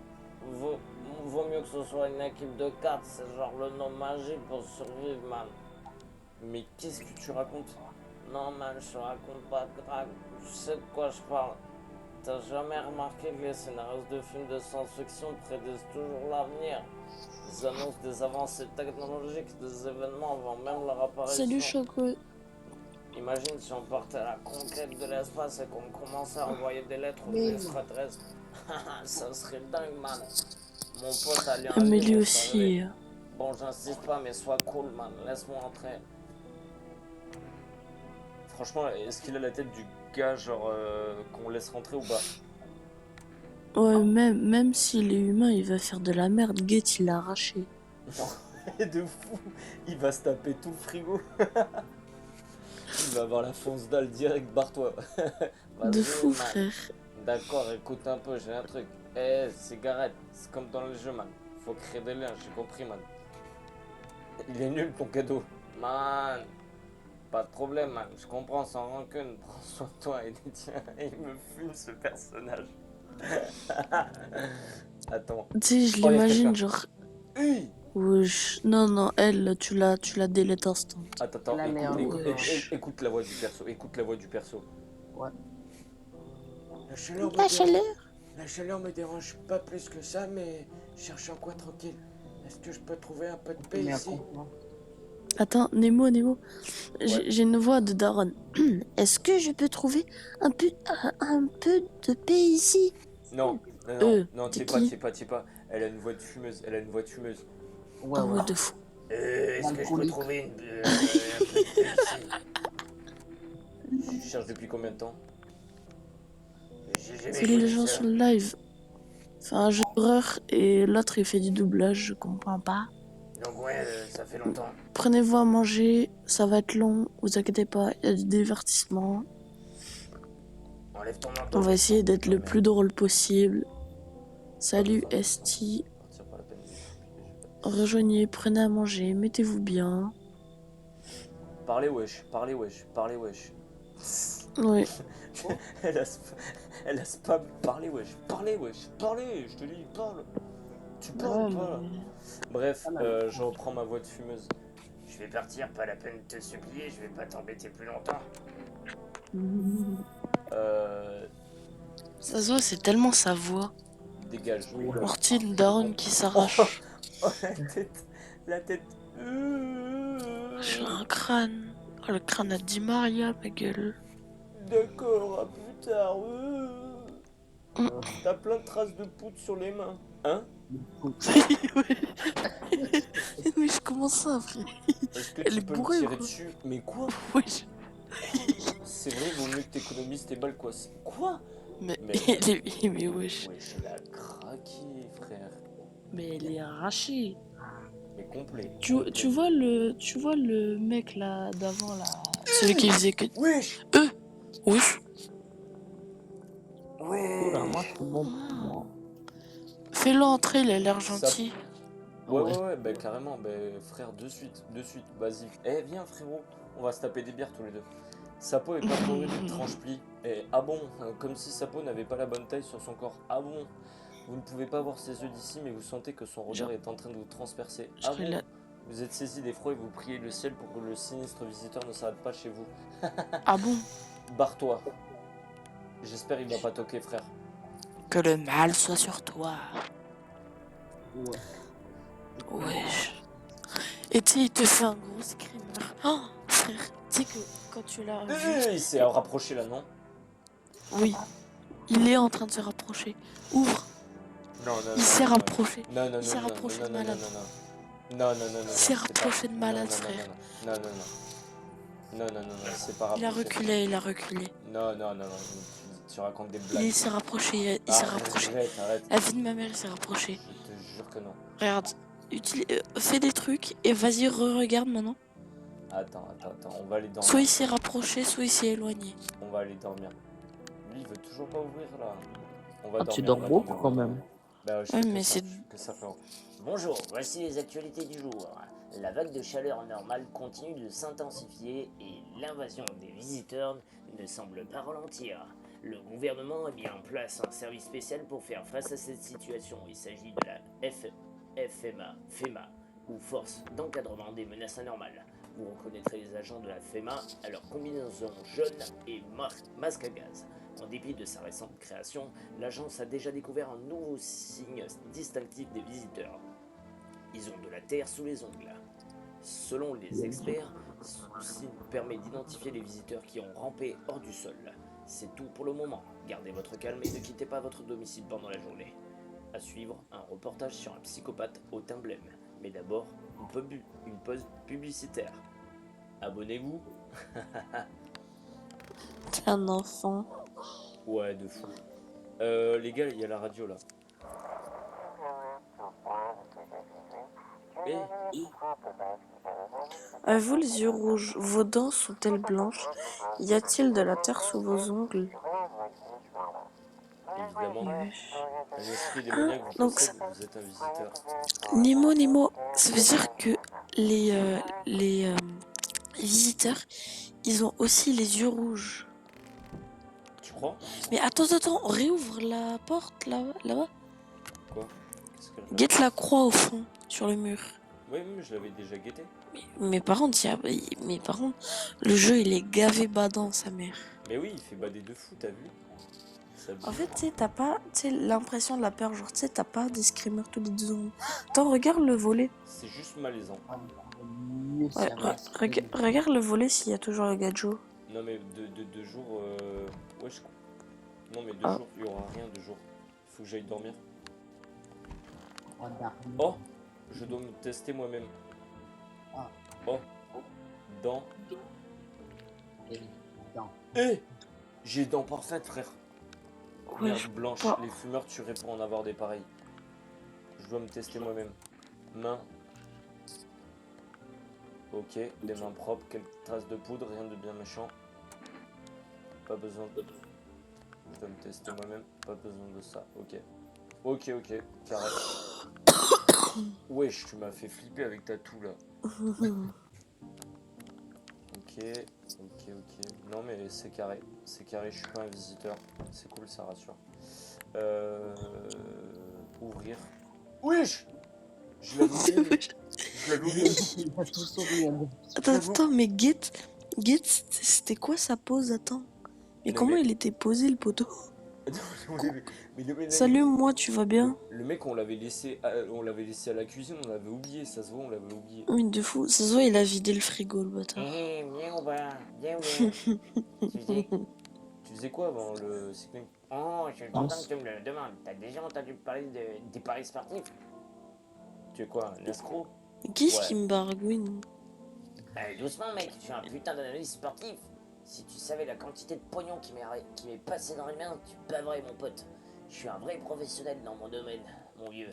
Vaut mieux que ce soit une équipe de 4, c'est genre le nom magique pour survivre, man. Mais qu'est-ce que tu racontes? Non, man, je raconte pas de drague, je sais de quoi je parle. T'as jamais remarqué que les scénarios de films de science-fiction prédisent toujours l'avenir? Ils annoncent des avancées technologiques, des événements avant même leur apparition. Salut Choco. Imagine si on partait à la conquête de l'espace et qu'on commençait à envoyer des lettres aux extraterrestres. Ça serait dingue, man. Mon pote a lu un Mais livre, lui vous aussi. savez. Bon, j'insiste pas, mais sois cool, man. Laisse-moi entrer. Franchement, est-ce qu'il a la tête du gars, genre, qu'on laisse rentrer ou pas? Ouais, même s'il est humain, il va faire de la merde. Gate, il l'a arraché. De fou, il va se taper tout le frigo. Il va avoir la fonce dalle direct, barre-toi. De Vas-y, fou, man. frère. D'accord, écoute un peu, j'ai un truc. Eh, cigarette, c'est comme dans le jeu, man. Faut créer des liens, j'ai compris, man. Il est nul ton cadeau. Man, pas de problème, man. Je comprends sans rancune. Prends soin de toi et des tiens. Il me fume ce personnage. Attends. Tu sais, je Oh, y a l'imagine, quelqu'un. genre. Hey, Wesh. Non, elle, tu la délètes instant. attends, La meilleure écoute la voix du perso. Écoute la voix du perso. Ouais. La chaleur me dérange pas plus que ça, mais je cherche un coin tranquille. Est-ce que je peux trouver un peu de paix Mais à ici? comprendre. Attends, Nemo. Ouais. J'ai une voix de Daron. Est-ce que je peux trouver un peu de paix ici? Non, t'es t'y qui? es pas. Elle a une voix de fumeuse, Ouais, Ah ouais. ouais, de fou. Est-ce que je peux L'alcoolique. trouver un peu de paix ici? Tu cherches depuis combien de temps? J'ai jamais Salut les connu gens ça. sur le live. C'est un jeu d'horreur et l'autre il fait du doublage, je comprends pas. Donc ouais, ça fait longtemps. Prenez-vous à manger, ça va être long, vous inquiétez pas, il y a du divertissement. Enlève ton manteau. On va essayer d'être le Ouais, plus drôle possible. Salut Pas besoin. Esti, Partir par la peine de m'expliquer, rejoignez, prenez à manger, mettez-vous bien. Parlez wesh, parlez wesh, parlez wesh. Ouais, elle a spam, parlez wesh, parlez, je te dis, parle. Tu parles Ouais, ou pas là? mais... Bref, je reprends ma voix de fumeuse. Je vais partir, pas la peine de te supplier, je vais pas t'embêter plus longtemps. ça se voit, c'est tellement sa voix. Dégage. Ouais. Morty, une daronne qui s'arrache. Oh la tête. J'ai un crâne. Oh, le crâne a dit Maria, ma gueule. D'accord, à plus tard. Mm. T'as plein de traces de poudre sur les mains. Hein? Mais je commence ça, frère. Est-ce que Elle tu est peux bourrée, me tirer quoi. dessus? Mais quoi? Wesh. C'est vrai, vaut mieux que t'économises tes balles, quoi. Quoi? Mais, Mais- mais wesh. Wesh, elle a craqué, frère. Mais elle est arrachée. Mais complet. Tu vois le mec là d'avant là, celui qui faisait que Wesh! wesh. Oula, moi, je suis bon. Moi. Fais-le entrer, il a l'air Ça- gentil. Ouais, bah carrément, bah frère, de suite, vas-y. Eh, viens frérot, on va se taper des bières tous les deux. Sapo est pas pourri, tranche-pli. Eh, ah bon, comme si Sapo n'avait pas la bonne taille sur son corps. Ah bon, vous ne pouvez pas voir ses yeux d'ici, mais vous sentez que son regard est en train de vous transpercer. Ah Genre, bon, il a- vous êtes saisi d'effroi et vous priez le ciel pour que le sinistre visiteur ne s'arrête pas chez vous. Ah bon? Barre-toi. J'espère il va pas toquer, frère. Que le mal soit sur toi. Ouais. Wesh. Et tu sais, il te fait un gros screamer. Oh, frère, tu sais que quand tu l'as vu, Il s'est rapproché là, non? oui, il est en train de se rapprocher. Ouvre, Non, il s'est rapproché. Non, Il s'est rapproché de malade. Non, Il s'est rapproché de malade, non, frère. Non, c'est pas Il a rapproché. reculé. Non, tu racontes des blagues. Il s'est rapproché, il s'est rapproché. Arrête. La vie de ma mère, il s'est rapproché. Je te jure que non. Regarde, fais des trucs et vas-y, re-regarde maintenant. Attends, on va aller dormir. Soit il s'est rapproché, soit il s'est éloigné. On va aller dormir. Lui, il veut toujours pas ouvrir là. On va Ah, dormir. tu dors on va beaucoup dormir, quand on va dormir. même. Bah, je Ouais, fais mais que ça, c'est- je fais que ça, frérot. Bonjour, voici les actualités du jour. La vague de chaleur normale continue de s'intensifier et l'invasion des visiteurs ne semble pas ralentir. Le gouvernement a mis en place un service spécial pour faire face à cette situation. Il s'agit de la FEMA, ou Force d'encadrement des menaces anormales. Vous reconnaîtrez les agents de la FEMA à leur combinaison jaune et masque à gaz. En dépit de sa récente création, l'agence a déjà découvert un nouveau signe distinctif des visiteurs. Ils ont de la terre sous les ongles. Selon les experts, ceci permet d'identifier les visiteurs qui ont rampé hors du sol. C'est tout pour le moment. Gardez votre calme et ne quittez pas votre domicile pendant la journée. À suivre, un reportage sur un psychopathe au teint blême. Mais d'abord, une pause publicitaire. Abonnez-vous. T'es un enfant. Ouais, de fou. Les gars, il y a la radio là. Eh, Avez-vous les yeux rouges? Vos dents sont-elles blanches? Y a-t-il de la terre sous vos ongles? évidemment, Wesh. un esprit démoniaque vous donc possède, vous êtes un visiteur. Nemo, ça veut dire que les visiteurs, ils ont aussi les yeux rouges. Tu crois? Mais attends, réouvre la porte là-bas. Quoi? Qu'est-ce qu'elle fait? Guette la croix au fond, sur le mur. Oui, mais je l'avais déjà guetté. Mais par contre, le jeu il est gavé badant, sa mère. Mais oui, il fait bader de fou, t'as vu? Ça En abuse. fait, tu sais, t'as pas l'impression de la peur, genre, tu sais, t'as pas des screamers tous les 2 secondes. Attends, regarde le volet. C'est juste malaisant. Mieux, Ouais, ça reste. regarde le volet s'il y a toujours le gadjo. Non, mais deux jours. Ouais, non, mais 2 Ah. jours, il y aura rien 2 jours. Il faut que j'aille dormir. Regarde. Oh! Je dois me tester moi-même. Oh, dents. Et non. Eh, j'ai dents parfaites, frère. Ouais, Merde je blanche, pas. les fumeurs tueraient pour en avoir des pareils. Je dois me tester moi-même. Mains. Ok, les mains propres, quelques traces de poudre, rien de bien méchant. Pas besoin de... Je dois me tester moi-même, pas besoin de ça, ok. Ok, carré. Wesh, tu m'as fait flipper avec ta toux là. Ok. Non mais c'est carré, je suis pas un visiteur. C'est cool, ça rassure. Ouvrir. Wesh, je l'avais oublié. Je l'avais oublié. Il va tout sourire. Attends, mais Get, c'était quoi sa pose? Attends. Mais Non, comment mais- il était posé, le poteau? Mais le- Salut, moi, tu vas bien? Le mec, on l'avait laissé à la cuisine, on l'avait oublié, ça se voit, on l'avait oublié. Oui, de fou. Ça se voit, il a vidé le frigo, le bâtard. Eh, viens ou pas? Viens ou bien? Tu dis? Tu faisais quoi avant le cycling? Oh, je suis content que tu me le demandes. T'as déjà entendu parler des paris sportifs? Tu es quoi, un escroc? Qu'est-ce Ouais. qui me baragouine? Doucement, mec, je suis un putain d'analyste sportif. Si tu savais la quantité de pognon qui m'est passé dans les mains, tu bavrais, mon pote. Je suis un vrai professionnel dans mon domaine, mon vieux.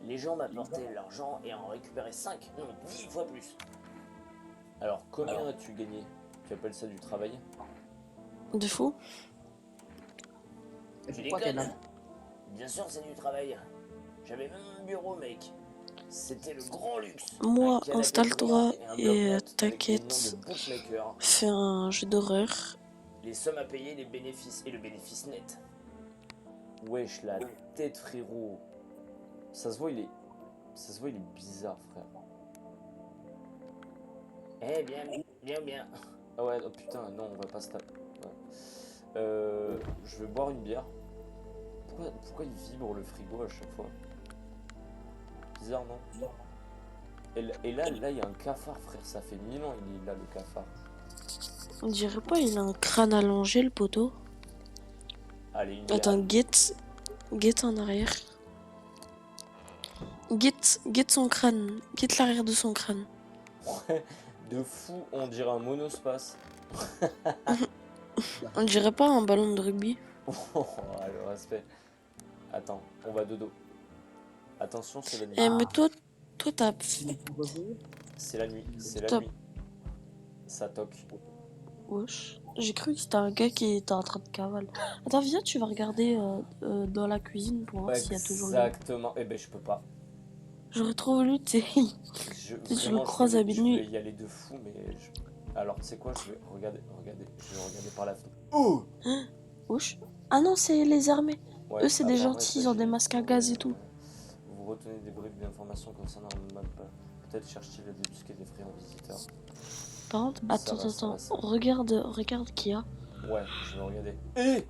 Les gens m'apportaient l'argent et en récupéraient 5, non 10 fois plus. Alors, combien as-tu gagné? Tu appelles ça du travail? De fou? Et Tu pourquoi t'es déconnes? là? Bien sûr, c'est du travail. J'avais même un bureau, mec. C'était le grand luxe. Moi, Un canapé installe-toi roulant un et bloc-notes avec des t'inquiète. noms de bookmakers, Fais un jeu d'horreur. les sommes à payer, les bénéfices et le bénéfice net. Wesh, la tête, frérot. Ça se voit, il est bizarre, frère. Eh bien, bien. Ah ouais, oh putain, non, on va pas se taper. Ouais. Je vais boire une bière. Pourquoi il vibre le frigo à chaque fois? Bizarre, non? Et là, il y a un cafard, frère. Ça fait 1000 ans il est là, le cafard. On dirait pas, il a un crâne allongé, le poteau. Allez, une bière. Attends, Get en arrière. Get son crâne. Get l'arrière de son crâne. De fou, on dirait un monospace. On dirait pas un ballon de rugby. Oh, le respect. Attends, on va dodo. Attention, c'est la nuit. Eh, mais toi, t'as... C'est la nuit, c'est la Stop. nuit. Ça toque. Wesh. J'ai cru que c'était un gars qui était en train de cavale. Attends, viens, tu vas regarder dans la cuisine pour voir s'il y a toujours le... Exactement. Eh ben, je peux pas. J'aurais trop voulu, tu sais. Je, Tu le vraiment, croises à je minuit. vais y aller de fou, mais... Alors, tu sais quoi, je vais regarder. Je vais regarder par la fenêtre. Oh! Wesh. Ah non, c'est les armées. Ouais, Eux, c'est des attends, gentils, ouais, ils ont ça, des j'ai- masques à gaz et tout. Vous retenez des bribes d'informations concernant le map. Peut-être cherche-t-il à débusquer des friands visiteurs. Par contre, Ça attends, va, ça va, attends. ça va. Regarde qui y a. Ouais, je vais regarder. Eh!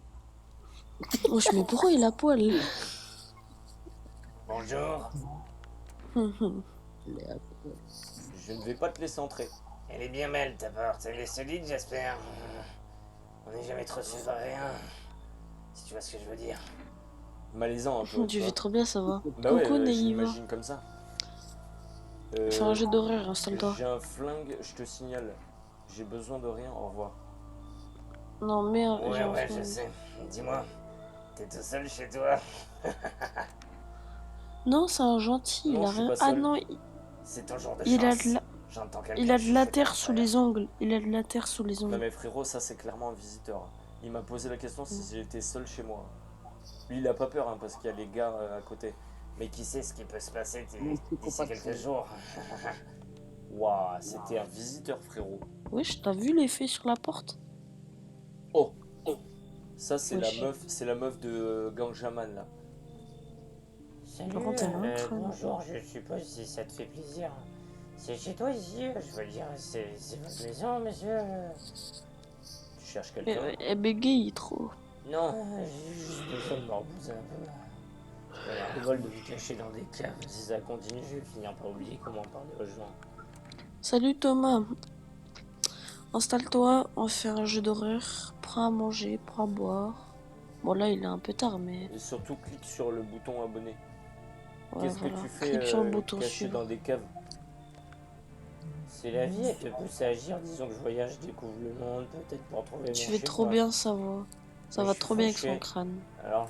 Wesh, mais pourquoi il a poil? Bonjour. Je ne vais pas te laisser entrer. Elle est bien belle ta porte. Elle est solide, j'espère. On n'est jamais trop sûr de rien. Si tu vois ce que je veux dire. Malaisant un peu. Tu fais trop bien, ça va. Bah ouais, Coucou, je Naïva. l'imagine comme ça. Fais un jeu d'horreur, installe-toi. J'ai un flingue, je te signale. J'ai besoin de rien, au revoir. Non, merde, j'ai un Ouais, flingue. je sais. Dis-moi, t'es tout seul chez toi? Non, c'est un gentil, Non, il a je suis rien. pas Ah seul. non, C'est ton jour de il a chance. de la... J'entends quelqu'un il a de la chuchoter terre à sous l'intérieur. les ongles. Il a de la terre sous les Non ongles. mais frérot, ça c'est clairement un visiteur. Il m'a posé la question si j'étais seul chez moi. Lui il a pas peur hein, parce qu'il y a les gars à côté. Mais qui sait ce qui peut se passer Mais c'est d'ici pas quelques possible. jours? Waouh, c'était un visiteur frérot. Wesh, t'as vu l'effet sur la porte? Oh, ça c'est Wesh. la meuf de Gangjaman là. Salut, Par contre, elle a un crâne. bonjour, je suppose si ça te fait plaisir. C'est chez toi ici, je veux dire, c'est votre maison, monsieur? Tu cherches quelqu'un? Elle bégaye trop. Non, j'ai juste besoin de me reposer un peu. J'en ai un ras-le-bol de me cacher dans des caves. Si ça continue, je vais finir par oublier comment parler aux gens. Salut Thomas. Installe-toi, on va faire un jeu d'horreur. Prends à manger, prends à boire. Bon là, il est un peu tard, mais... Et surtout clique sur le bouton abonné. Ouais, Qu'est-ce voilà. que tu fais Clique sur le bouton caché suivant. dans des caves? Si la vie elle te pousse à agir, disons que je voyage, je découvre le monde, peut-être pour trouver mon Tu fais chez trop moi. bien sa voix. Ça Mais va je suis trop bien avec son fauché. crâne. Alors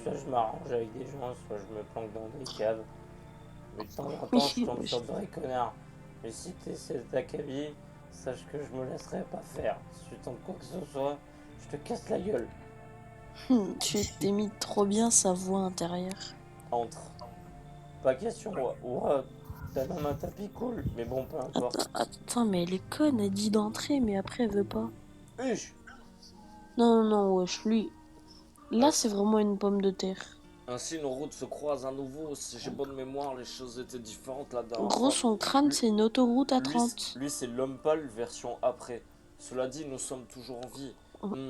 soit je m'arrange avec des gens, soit je me planque dans des caves. Mais de temps en temps, je tombe sur Wesh. de vrais connards. Mais si t'essaies d'accabier, sache que je me laisserai pas faire. Si tu tentes quoi que ce soit, je te casse la gueule. Tu t'imites trop bien sa voix intérieure. Entre. Pas question, ouah, t'as même un tapis cool, mais bon, peu importe. Attends, mais elle est conne, elle dit d'entrer, mais après elle veut pas. Huch. Non, non, non, wesh, lui. Là, c'est vraiment une pomme de terre. Ainsi, nos routes se croisent à nouveau. Si j'ai bonne mémoire, les choses étaient différentes la En dernière gros, fois. son crâne, c'est une autoroute à Lui, 30. lui c'est l'homme pâle version après. Cela dit, nous sommes toujours en vie.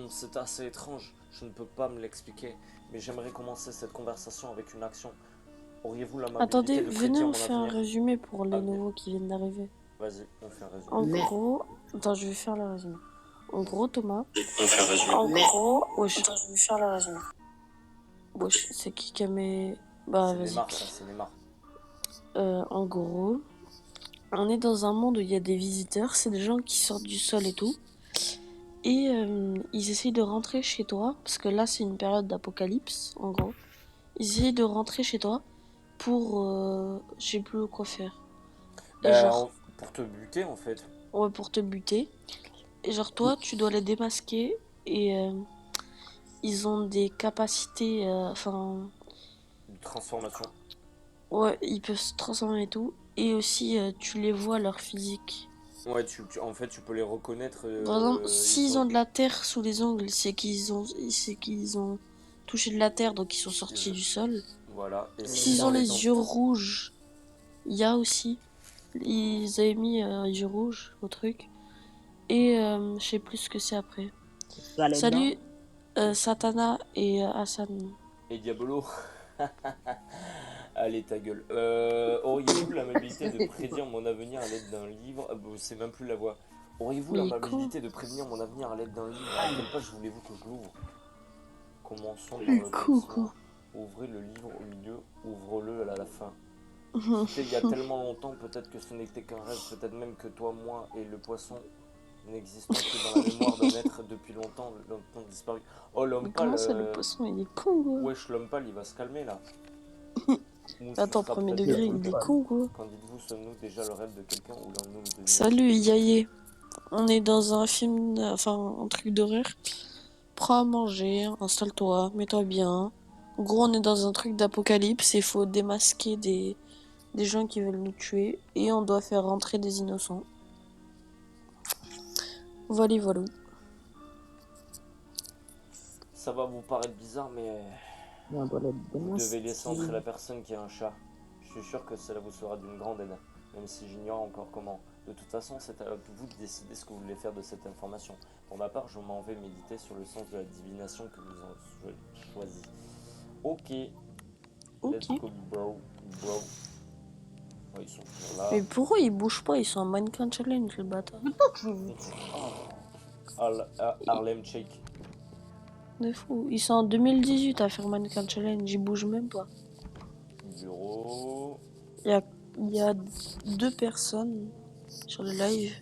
C'est assez étrange, je ne peux pas me l'expliquer, mais j'aimerais commencer cette conversation avec une action. Auriez-vous l'amabilité Attendez, de venez, prédire on mon fait un avenir? résumé pour les Ah, bien. nouveaux qui viennent d'arriver. Vas-y, on fait un résumé. En Mais- gros, attends, je vais faire le résumé. En gros, Thomas. On fait un résumé. En Mais- gros, wesh, attends, je vais faire le résumé. Wesh, c'est qui a mes. Bah, C'est vas-y. Neymar, ça, c'est Neymar. En gros, on est dans un monde où il y a des visiteurs, c'est des gens qui sortent du sol et tout. Et ils essayent de rentrer chez toi, parce que là c'est une période d'apocalypse, en gros. Ils essayent de rentrer chez toi pour. Je sais plus quoi faire. Et genre, Pour te buter, en fait. ouais, pour te buter. Et genre, toi, tu dois les démasquer. Et ils ont des capacités. Enfin. De transformation. Ouais, ils peuvent se transformer et tout. Et aussi, tu les vois, leur physique. Ouais, en fait, tu peux les reconnaître. Par exemple, ils s'ils sont- ont de la terre sous les ongles, c'est qu'ils ont touché de la terre, donc ils sont sortis Ils- du sol. Voilà. Et S'ils ont les yeux rouges, il y a aussi. Ils avaient mis yeux rouges au truc. Et je sais plus ce que c'est après. Tu as les dents. Salut, Satana et Hassan. Et Diabolo. Allez, ta gueule. Auriez-vous l'amabilité de prédire mon avenir à l'aide d'un livre? C'est même plus la voix. Auriez-vous Mais il est con. l'amabilité de prévenir mon avenir à l'aide d'un livre? À quelle page voulez-vous que je l'ouvre? Commençons Il par est le con, commencement. Ouvrez le livre au milieu, ouvre-le à la fin. C'était il y a tellement longtemps, peut-être que ce n'était qu'un rêve, peut-être même que toi, moi et le poisson n'existons que dans la mémoire d'un être depuis longtemps disparu. Oh, l'homme Mais pâle. comment ça, le poisson, il est con, quoi. Wesh, l'homme pâle, il va se calmer là. Ou ce Attends, sera premier peut-être degré, bientôt il le est cas. con, quoi. Qu'en dites-vous, sommes-nous déjà le rêve de quelqu'un ou l'un de nous le devient? Salut, Yaye. On est dans un film, enfin, un truc d'horreur. Prends à manger, installe-toi, mets-toi bien. En gros, on est dans un truc d'apocalypse et il faut démasquer des gens qui veulent nous tuer. Et on doit faire rentrer des innocents. Voilà, voilà. Ça va vous paraître bizarre, mais Mais on doit les vous devez laisser démasquer. entrer la personne qui a un chat. Je suis sûr que cela vous sera d'une grande aide, même si j'ignore encore comment. De toute façon, c'est à vous de décider ce que vous voulez faire de cette information. Pour ma part, je m'en vais méditer sur le sens de la divination que vous avez choisi. Ok, let's Ok. go, bro. Ouais, ils sont toujours là. Mais pourquoi ils bougent pas? Ils sont en mannequin challenge, le bâtard. Harlem Shake. De fou. Ils sont en 2018 à faire mannequin challenge. Ils bougent même pas. Bureau. Il y a 2 personnes sur le live.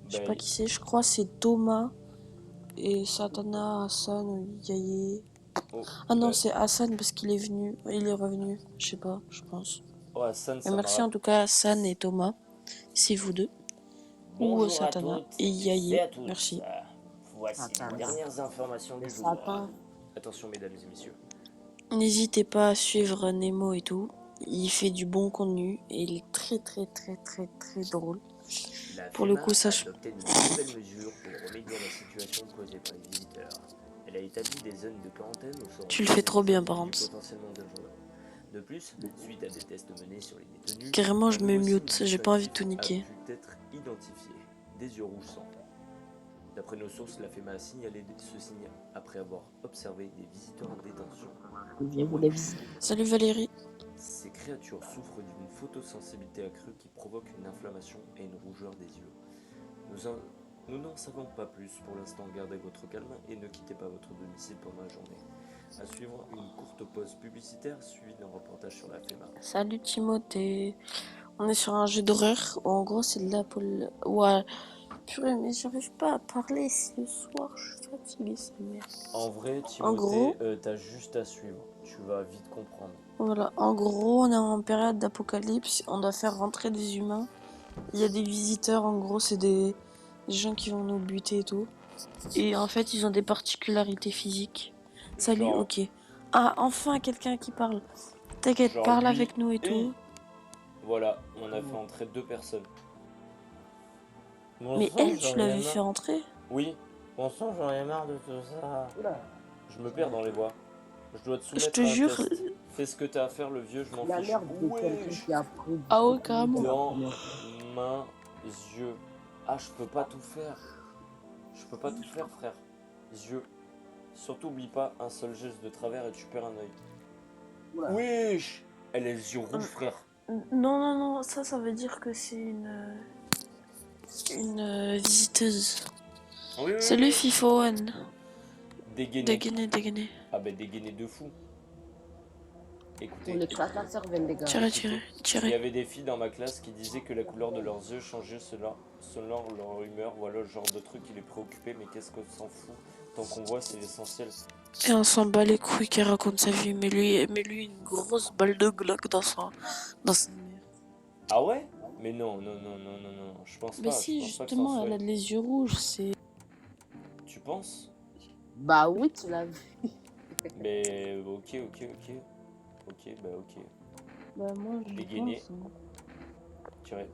Je sais pas qui c'est. Je crois que c'est Thomas et Satana, Hassan ou Yaye. Ah non, c'est Hassan parce qu'il est venu. Il est revenu. Je sais pas, je pense. Oh, Hassan, Mais merci en tout cas Hassan et Thomas. C'est vous deux. Bonjour à Satana toutes et Yaye. à tous. Merci. Voici Attends, les dernières informations du jour. Satan. Attention, mesdames et messieurs. N'hésitez pas à suivre Nemo et tout. Il fait du bon contenu et il est très très très très très drôle. La Pour le FEMA coup, ça, a adopté de nouvelles mesures pour remédier à la situation causée par les visiteurs. Elle a établi des zones de quarantaine où seront Tu le fais trop bien, par individus contre. potentiellement dangereux. De plus, suite à des tests menés sur les détenus, Carrément, je un me nouveau mute, signe j'ai pas envie de tout distinctif niquer. a pu être identifié. Des yeux rouges sang. D'après nos sources, la FEMA a signalé ce signe après avoir observé des visiteurs en détention. Viens-vous les visiter. Salut Valérie. Ces créatures souffrent d'une photosensibilité accrue qui provoque une inflammation et une rougeur des yeux. Nous n'en savons pas plus pour l'instant, gardez votre calme et ne quittez pas votre domicile pendant la journée. À suivre, une courte pause publicitaire suivie d'un reportage sur la FEMA. Salut Timothée. On est sur un jeu d'horreur. En gros, c'est de la pole. Ouais. Purée, mais j'arrive pas à parler. C'est le soir, je suis fatiguée, sa mère. En vrai, En gros, Timothée, t'as juste à suivre. Tu vas vite comprendre. voilà. En gros, on est en période d'apocalypse. On doit faire rentrer des humains. Il y a des visiteurs, en gros, c'est des gens qui vont nous buter et tout. Et en fait, ils ont des particularités physiques. Salut, Genre, ok. Ah, enfin, quelqu'un qui parle. T'inquiète, genre parle lui avec nous et tout. Voilà, on a fait entrer 2 personnes. Bon Mais sang, elle, j'en tu ai l'avais marre. fait rentrer? Oui, bon sang, j'en ai marre de tout ça. Je me perds dans les voix. Je dois te Je soumettre te à un jure. test. Fais ce que t'as à faire, le vieux, je m'en Il a fiche. l'air de quelqu'un Wesh. qui a pris du Ah ouais, cocaïne carrément. la Dans première fois. mains, yeux. Ah, je peux pas tout faire. Je peux pas tout faire, frère. Yeux. Surtout, oublie pas, un seul geste de travers et tu perds un œil. Wesh. Elle a les yeux rouges, frère. Non, non, non, ça veut dire que c'est une visiteuse. Oui, oui, Salut oui. Fifo One. Dégainé. Dégainé, dégainé. Ah ben dégainé de fou. On Écoutez, l'éclate la cervelle, les gars. Tirez, écoutez, tirez, il y tirez. avait des filles dans ma classe qui disaient que la couleur de leurs yeux changeait selon leur humeur. Voilà le genre de truc qui les préoccupait, mais qu'est-ce qu'on s'en fout. Tant qu'on voit, c'est l'essentiel. Et on s'en bat les couilles qu'elle raconte sa vie. Mais lui, une grosse balle de Glock dans sa mère. Ah ouais? Mais non, non, non, non, non, non, je pense Mais pas, je si, pense pas que ça en justement, elle soit. a les yeux rouges, c'est... Tu penses? Bah oui, tu l'as vu. Mais ok, ok, ok. Ok, bah ok. Bah moi, je Dégainé. pense. Hein. Tirez.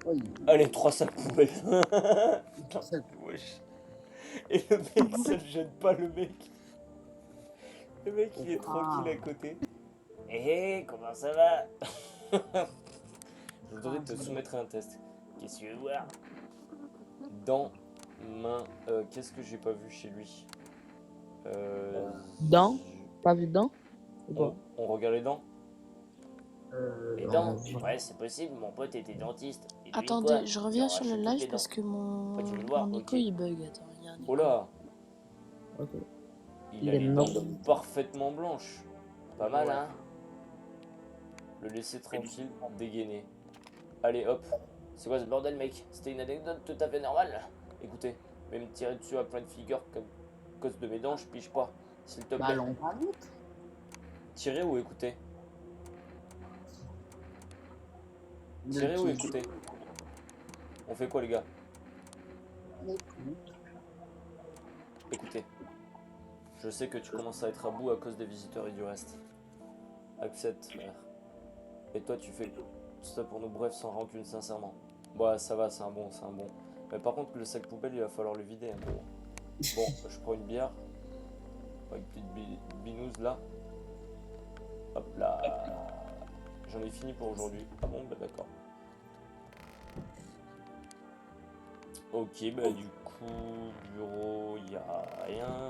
Oui. Allez, 3 sacs poubelles. Ça- Wesh. Et le mec, ça ne gêne pas le mec. Le mec, il est tranquille à côté. Hé, comment ça va? Je voudrais te soumettre à un test. Qu'est-ce que tu veux voir? Dents, mains, qu'est-ce que j'ai pas vu chez lui? Dents? je- Pas vu dents? Ou pas? on regarde les dents? Les non, dents? non. Ouais, c'est possible, mon pote était dentiste. Et devine Attendez, quoi? je Il reviens a sur le arraché toutes live les parce dents. que mon Ouais, tu veux le voir? Nico Ok. il bug. Attends, il y a un Nico. Oh là, Ok. il Il a est les mort. dents parfaitement blanches. Pas mal, hein? Le laisser tranquille, dégainer. Allez, hop. C'est quoi ce bordel, mec? C'était une anecdote tout à fait normale. Écoutez, même me tirer dessus à plein de figures comme cause de mes dents, je pige pas. S'il te Bah plaît. allons pas vite. Tirer ou écouter? Tirer ou écouter? On fait quoi, les gars? Écoutez. Je sais que tu commences à être à bout à cause des visiteurs et du reste. Accepte, frère. Et toi, tu fais tout ça pour nous, bref, sans rancune, sincèrement. Ouais, ça va, c'est un bon, c'est un bon. Mais par contre, le sac poubelle, il va falloir le vider un peu. Bon, je prends une bière. Une petite binouse là. Hop là. J'en ai fini pour aujourd'hui. Ah bon, bah d'accord. Ok, bah du coup, bureau, y a rien.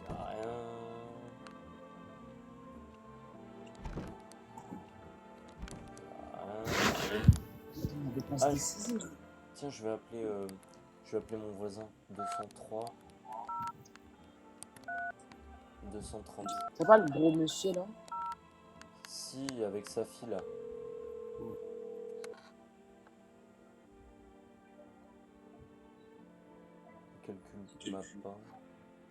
Y a rien. Ah, tiens, je vais appeler mon voisin. 203. 230. C'est pas le gros monsieur là? Si, avec sa fille là. Calcul m'a pas.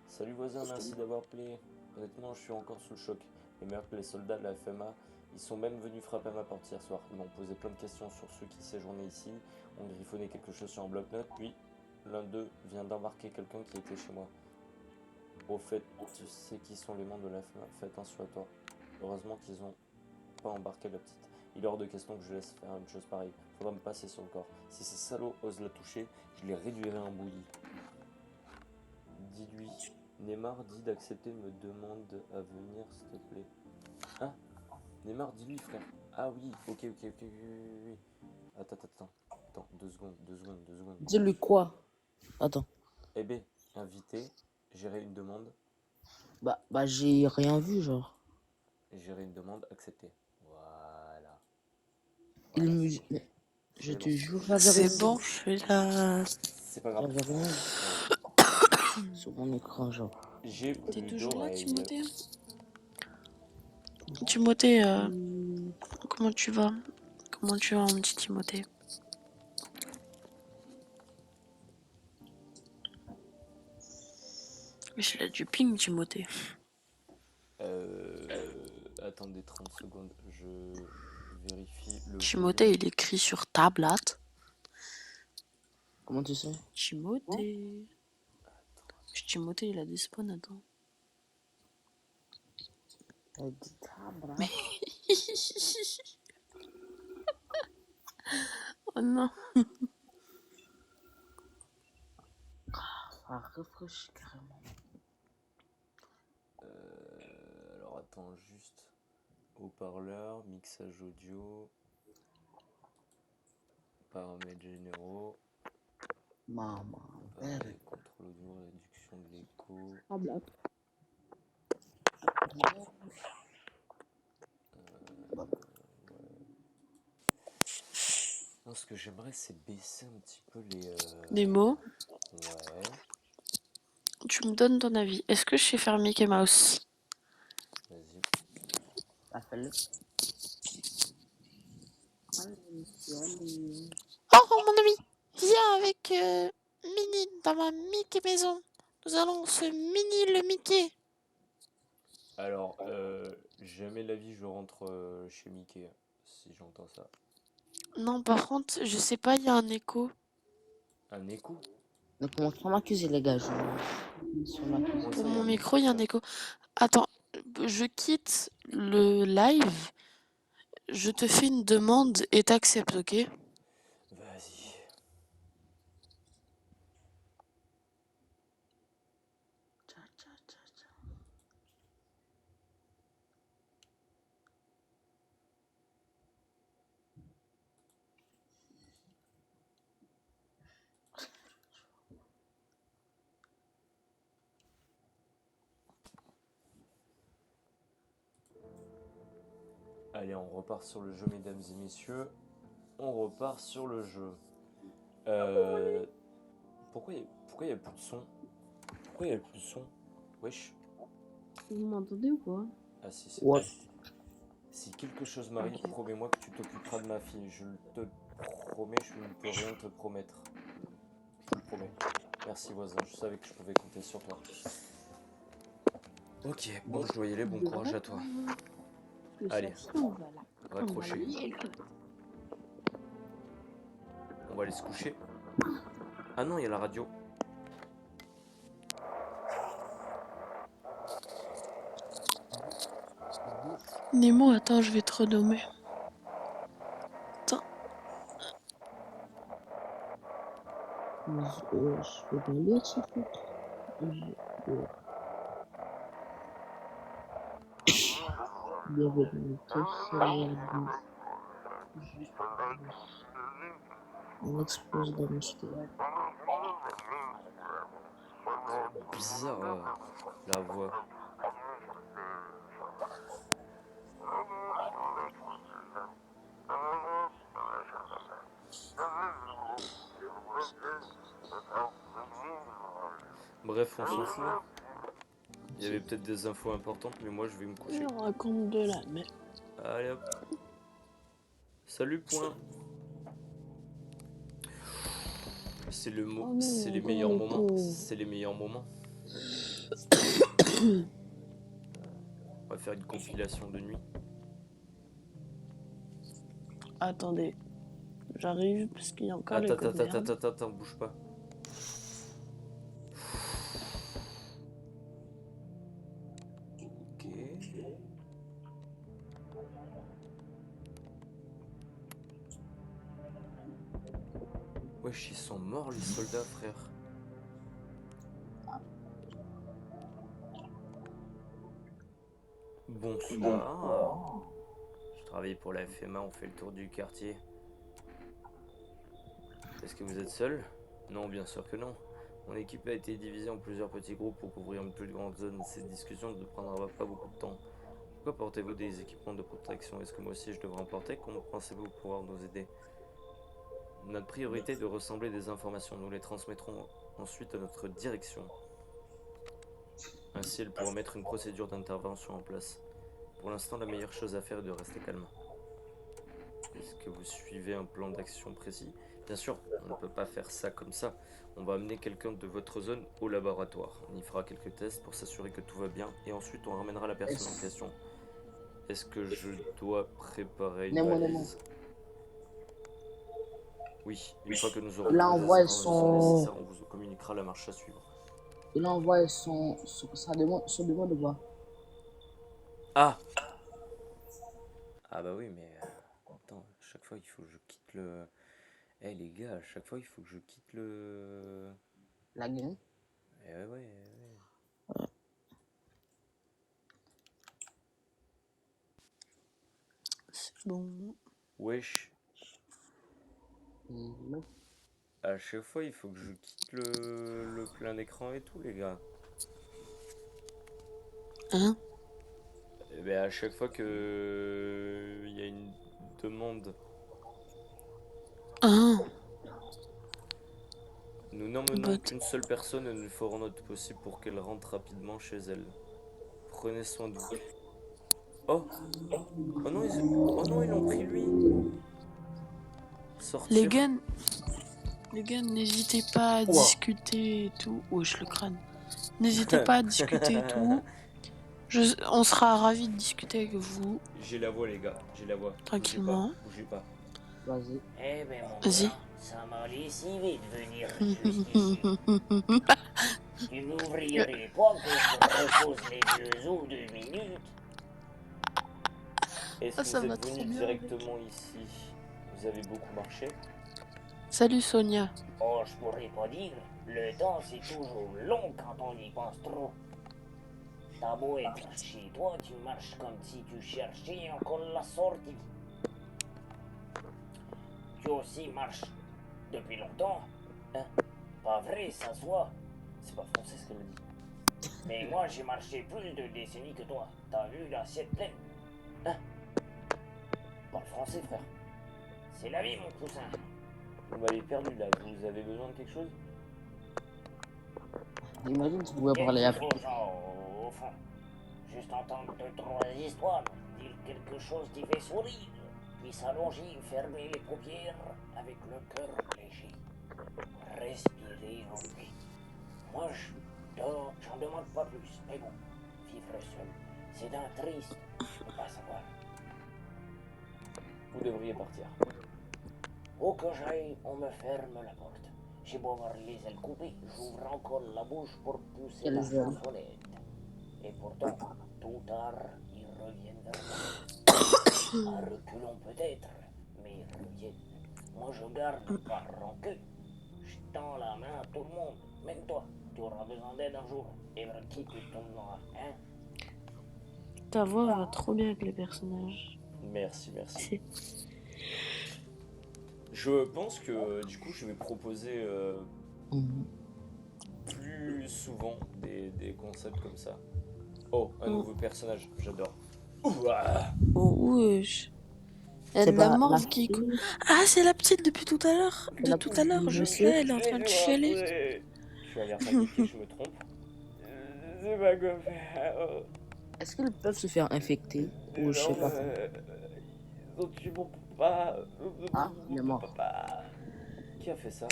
Salut voisin, merci d'avoir appelé. Honnêtement, je suis encore sous le choc. Et meilleur que les soldats de la FMA, ils sont même venus frapper à ma porte hier soir. Ils m'ont posé plein de questions sur ceux qui séjournaient ici, ont griffonné quelque chose sur un bloc-notes, puis l'un d'eux vient d'embarquer quelqu'un qui était chez moi. Au fait, tu sais qui sont les membres de la FMA, fais attention à toi. Heureusement qu'ils ont pas embarqué la petite. Il est hors de question que je laisse faire une chose pareille. Faudra me passer sur le corps. Si ces salauds osent la toucher, je les réduirai en bouillie. Dis-lui. Neymar dit d'accepter me demande à venir, s'il te plaît. Hein? Neymar, dis-lui, frère. Ah oui, ok. Oui. Attends, 2 secondes. Dis-lui quoi? Attends. Eh ben, invité, gérer une demande, Bah j'ai rien vu, genre. gérer une demande, accepter. Voilà. Il Voilà, me... c'est bon. Je C'est te bon. jure, j'avais C'est rien bon, vu. je suis là. C'est pas grave. J'avais rien vu. sur mon écran, genre. J'ai T'es plus toujours là, d'oreilles. Timothée? Timothée, Hmm, comment tu vas? Comment tu vas, mon petit Timothée? Mais il a du ping, Timothée. Attendez 30 secondes, je vérifie le Timothée, volume. il écrit sur tablette. Comment tu sais? Timothée. Timothée, il a des spawns, attends. Elle dit tabra. Oh non. Ça rafraîchit carrément. Alors attends, juste haut-parleur, mixage audio, paramètres généraux, Maman, pareil, contrôle audio, réduction de l'écho. Non, ce que j'aimerais, c'est baisser un petit peu les... Des mots. Ouais. Tu me donnes ton avis. Est-ce que je sais faire Mickey Mouse? Vas-y. appelle-le. Oh, mon ami, viens avec Mini dans ma Mickey maison. Nous allons se mini le Mickey. Alors, jamais la vie je rentre chez Mickey, si j'entends ça. Non, par contre, je sais pas, il y a un écho. Un écho? Ne commence pas à m'accuser, les gars. Sur ma Comment Pour ça, il y a mon un micro, écho? il y a un écho. Attends, je quitte le live. Je te fais une demande et t'acceptes, ok? Vas-y. Allez, on repart sur le jeu, mesdames et messieurs. On repart sur le jeu. Pourquoi il y a plus de son? Pourquoi il y a plus de son? Wesh. Vous m'entendez ou quoi? Ah si, c'est Ouais. bon. Si quelque chose m'arrive, Ok. promets-moi que tu t'occuperas de ma fille. Je te promets, je ne peux rien te promettre. Je te le promets. Merci voisin, je savais que je pouvais compter sur toi. Ok, bon, je dois y aller, bon courage à toi. Allez, raccrochez. On va aller se coucher. Ah non, il y a la radio. Nemo, attends, je vais te renommer. Attends. Je vais pas lire ce truc. Bienvenue, on explose dans l'histoire. Bizarre la voix. Bref, on s'en fout. Il y avait peut-être des infos importantes, mais moi je vais me coucher. On raconte de la merde. Allez hop. Salut point. C'est le mot, Oh non, c'est les encore meilleurs un moments. écho. C'est les meilleurs moments. On va faire une compilation de nuit. Attendez. J'arrive parce qu'il y a encore l'écho de merde. Attends, bouge pas. Ok. Wesh, ils sont morts les soldats, frère. Bonsoir. Je travaille pour la FMA, on fait le tour du quartier. Est-ce que vous êtes seul? Non, bien sûr que non. Mon équipe a été divisée en plusieurs petits groupes pour couvrir une plus grande zone. Cette discussion ne prendra pas beaucoup de temps. Pourquoi portez-vous des équipements de protection? Est-ce que moi aussi je devrais en porter? Comment pensez-vous pouvoir nous aider? Notre priorité est de ressembler des informations. Nous les transmettrons ensuite à notre direction. Ainsi, elle pourra mettre une procédure d'intervention en place. Pour l'instant, la meilleure chose à faire est de rester calme. Est-ce que vous suivez un plan d'action précis? Bien sûr, on ne peut pas faire ça comme ça. On va amener quelqu'un de votre zone au laboratoire. On y fera quelques tests pour s'assurer que tout va bien et ensuite on ramènera la personne en question. Est-ce que je dois préparer une valise? Oui, une fois que nous aurons Là, on les voit informations nécessaires, on vous communiquera la marche à suivre. Il envoie sa demande de voir. Ah! Ah bah oui, mais... attends, à chaque fois il faut que je quitte le... Eh les gars, à chaque fois il faut que je quitte le... La game. Eh ouais. C'est bon. Wesh. À chaque fois il faut que je quitte le plein écran et tout les gars. Hein? Eh ben à chaque fois que... il y a une demande... Ah, Nous n'emmenons but. qu'une seule personne et nous ferons notre possible pour qu'elle rentre rapidement chez elle. Prenez soin de vous. Oh! Oh non, ils l'ont pris lui! Les Sortir. gars, n'hésitez pas à discuter et tout. Wesh, le crâne. N'hésitez pas à discuter et tout. On sera ravis de discuter avec vous. J'ai la voix les gars, j'ai la voix. Tranquillement. Bougez pas. Vas-y. Eh ben mon Vas-y. gars, ça m'a lessivé de venir jusqu'ici. Tu m'ouvrirais pas que je repose les yeux os 2 minutes? Est-ce Ah, que ça vous va êtes trop venu bien, directement ici? Vous avez beaucoup marché? Salut Sonia. Oh, je pourrais pas dire. Le temps, c'est toujours long quand on y pense trop. T'as beau être chez toi, tu marches comme si tu cherchais encore la sortie. Tu aussi marches depuis longtemps, hein? Pas vrai, ça se voit. C'est pas français ce qu'elle me dit. Mais moi, j'ai marché plus de décennies que toi. T'as vu l'assiette pleine? Hein? Parle français frère. C'est la vie, mon cousin. Vous m'avez perdu là, vous avez besoin de quelque chose? Imagine tu pouvais parler Quelque après. chose, genre, au fond. Juste entendre 2-3 histoires, dire quelque chose qui fait sourire, puis s'allonger, fermer les paupières avec le cœur léger. Respirer en paix. Moi, j'en demande pas plus, mais bon, vivre seul, c'est d'un triste, je peux pas savoir. Vous devriez partir. Où que j'aille, on me ferme la porte. J'ai beau avoir les ailes coupées, j'ouvre encore la bouche pour pousser la Quelles ailes? chansonnette. Et pourtant, tôt ou tard, ils reviennent vers moi. À reculons peut-être, mais ils reviennent. Moi, je garde par rancune. Je tends la main à tout le monde, même toi. Tu auras besoin d'aide un jour. Et vers qui tu tourneras, hein? Ta voix va trop bien avec les personnages. Merci. Je pense que du coup je vais proposer plus souvent des concepts comme ça. Oh, un nouveau personnage, j'adore. Ouah. Oh, wesh. Il y a C'est de la pas morve qui... Ah, c'est la petite depuis tout à l'heure. C'est la De tout à l'heure, je petite. sais, elle est en train de chialer. Je suis allergique à qui, je me trompe. Je sais pas quoi faire. Est-ce qu'ils peuvent se faire infecter? Ou je sais pas. Ils ont tué mon papa. Ah, il est mort. Papa. Qui a fait ça?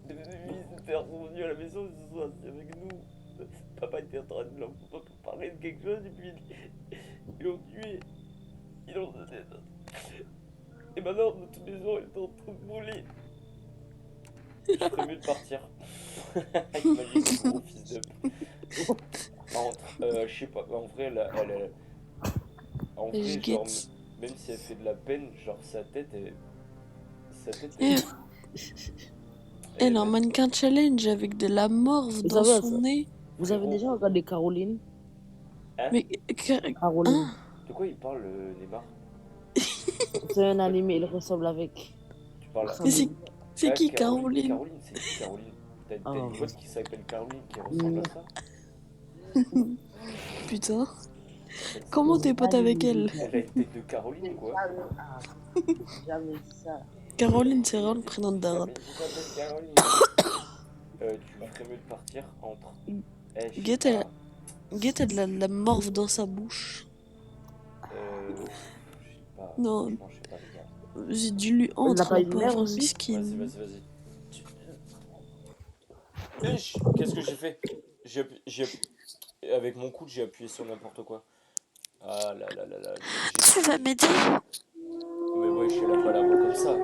Des visiteurs sont venus à la maison, ils se sont assis avec nous. Papa était en train de leur parler de quelque chose et puis ils l'ont tué. Ils l'ont donné. Et maintenant notre maison est en train de brûler. Je ferais mieux de partir. Imagine le gros fils de... je sais pas, en vrai, en vrai, genre, même si elle fait de la peine, genre sa tête est... Elle a un mannequin challenge avec de la morve dans son nez. Vous avez déjà regardé Caroline? Hein? Mais Caroline. De quoi il parle, Neymar? C'est un animé, il ressemble avec. Tu parles Mais c'est qui Caroline? Caroline, c'est qui Caroline? T'as une pote qui s'appelle Caroline qui ressemble à ça? Putain. Comment t'es pote avec elle? Elle a une tête de Caroline, quoi. Jamais ça. Caroline, c'est vraiment le prénom de Darren. Mais tu t'appelles Caroline. Tu ferais mieux de partir entre Eh, je sais Guette, pas. Guette a de la morve dans sa bouche. Je sais pas. Non, Franchement, je sais pas, les gars. j'ai dû lui Elle n'a entre pas la une mère pauvre aussi? misquine. Vas-y. Tu- Qu'est-ce que j'ai fait? Avec mon coude, j'ai appuyé sur n'importe quoi. Ah là là là là. Tu vas m'aider? Mais wesh, elle a pas la voix comme ça.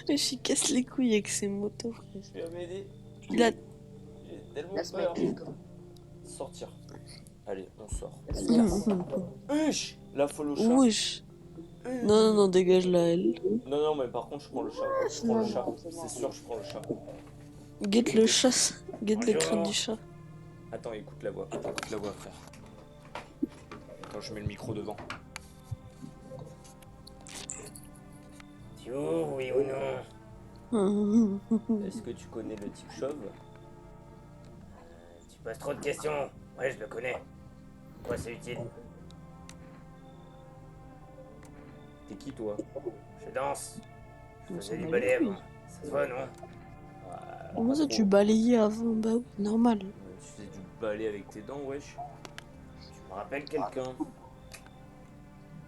Je casse les couilles avec ses motos, frère. Tu vas m'aider? Il a... J'ai tellement Laisse-moi peur. let's go. Sortir. Allez, on sort. Laisse-moi. Wesh! Là, faut le chat. Wesh. Non, dégage la elle. Non, mais par contre, je prends le chat. Je prends le chat. C'est sûr, je prends le chat. Guette le chat. Guette le crâne du chat. Attends, écoute la voix. Écoute la voix, frère. Attends, je mets le micro devant. Tio, oui ou non? Est-ce que tu connais le type chauve? Tu poses trop de questions. Ouais, je le connais. Pourquoi c'est utile? T'es qui, toi? Je danse. Je faisais du balai avant. Ça se voit, non? Comment ça, tu balayais avant? Bah oui, normal. Tu faisais du balai avec tes dents, wesh. Tu me rappelles quelqu'un?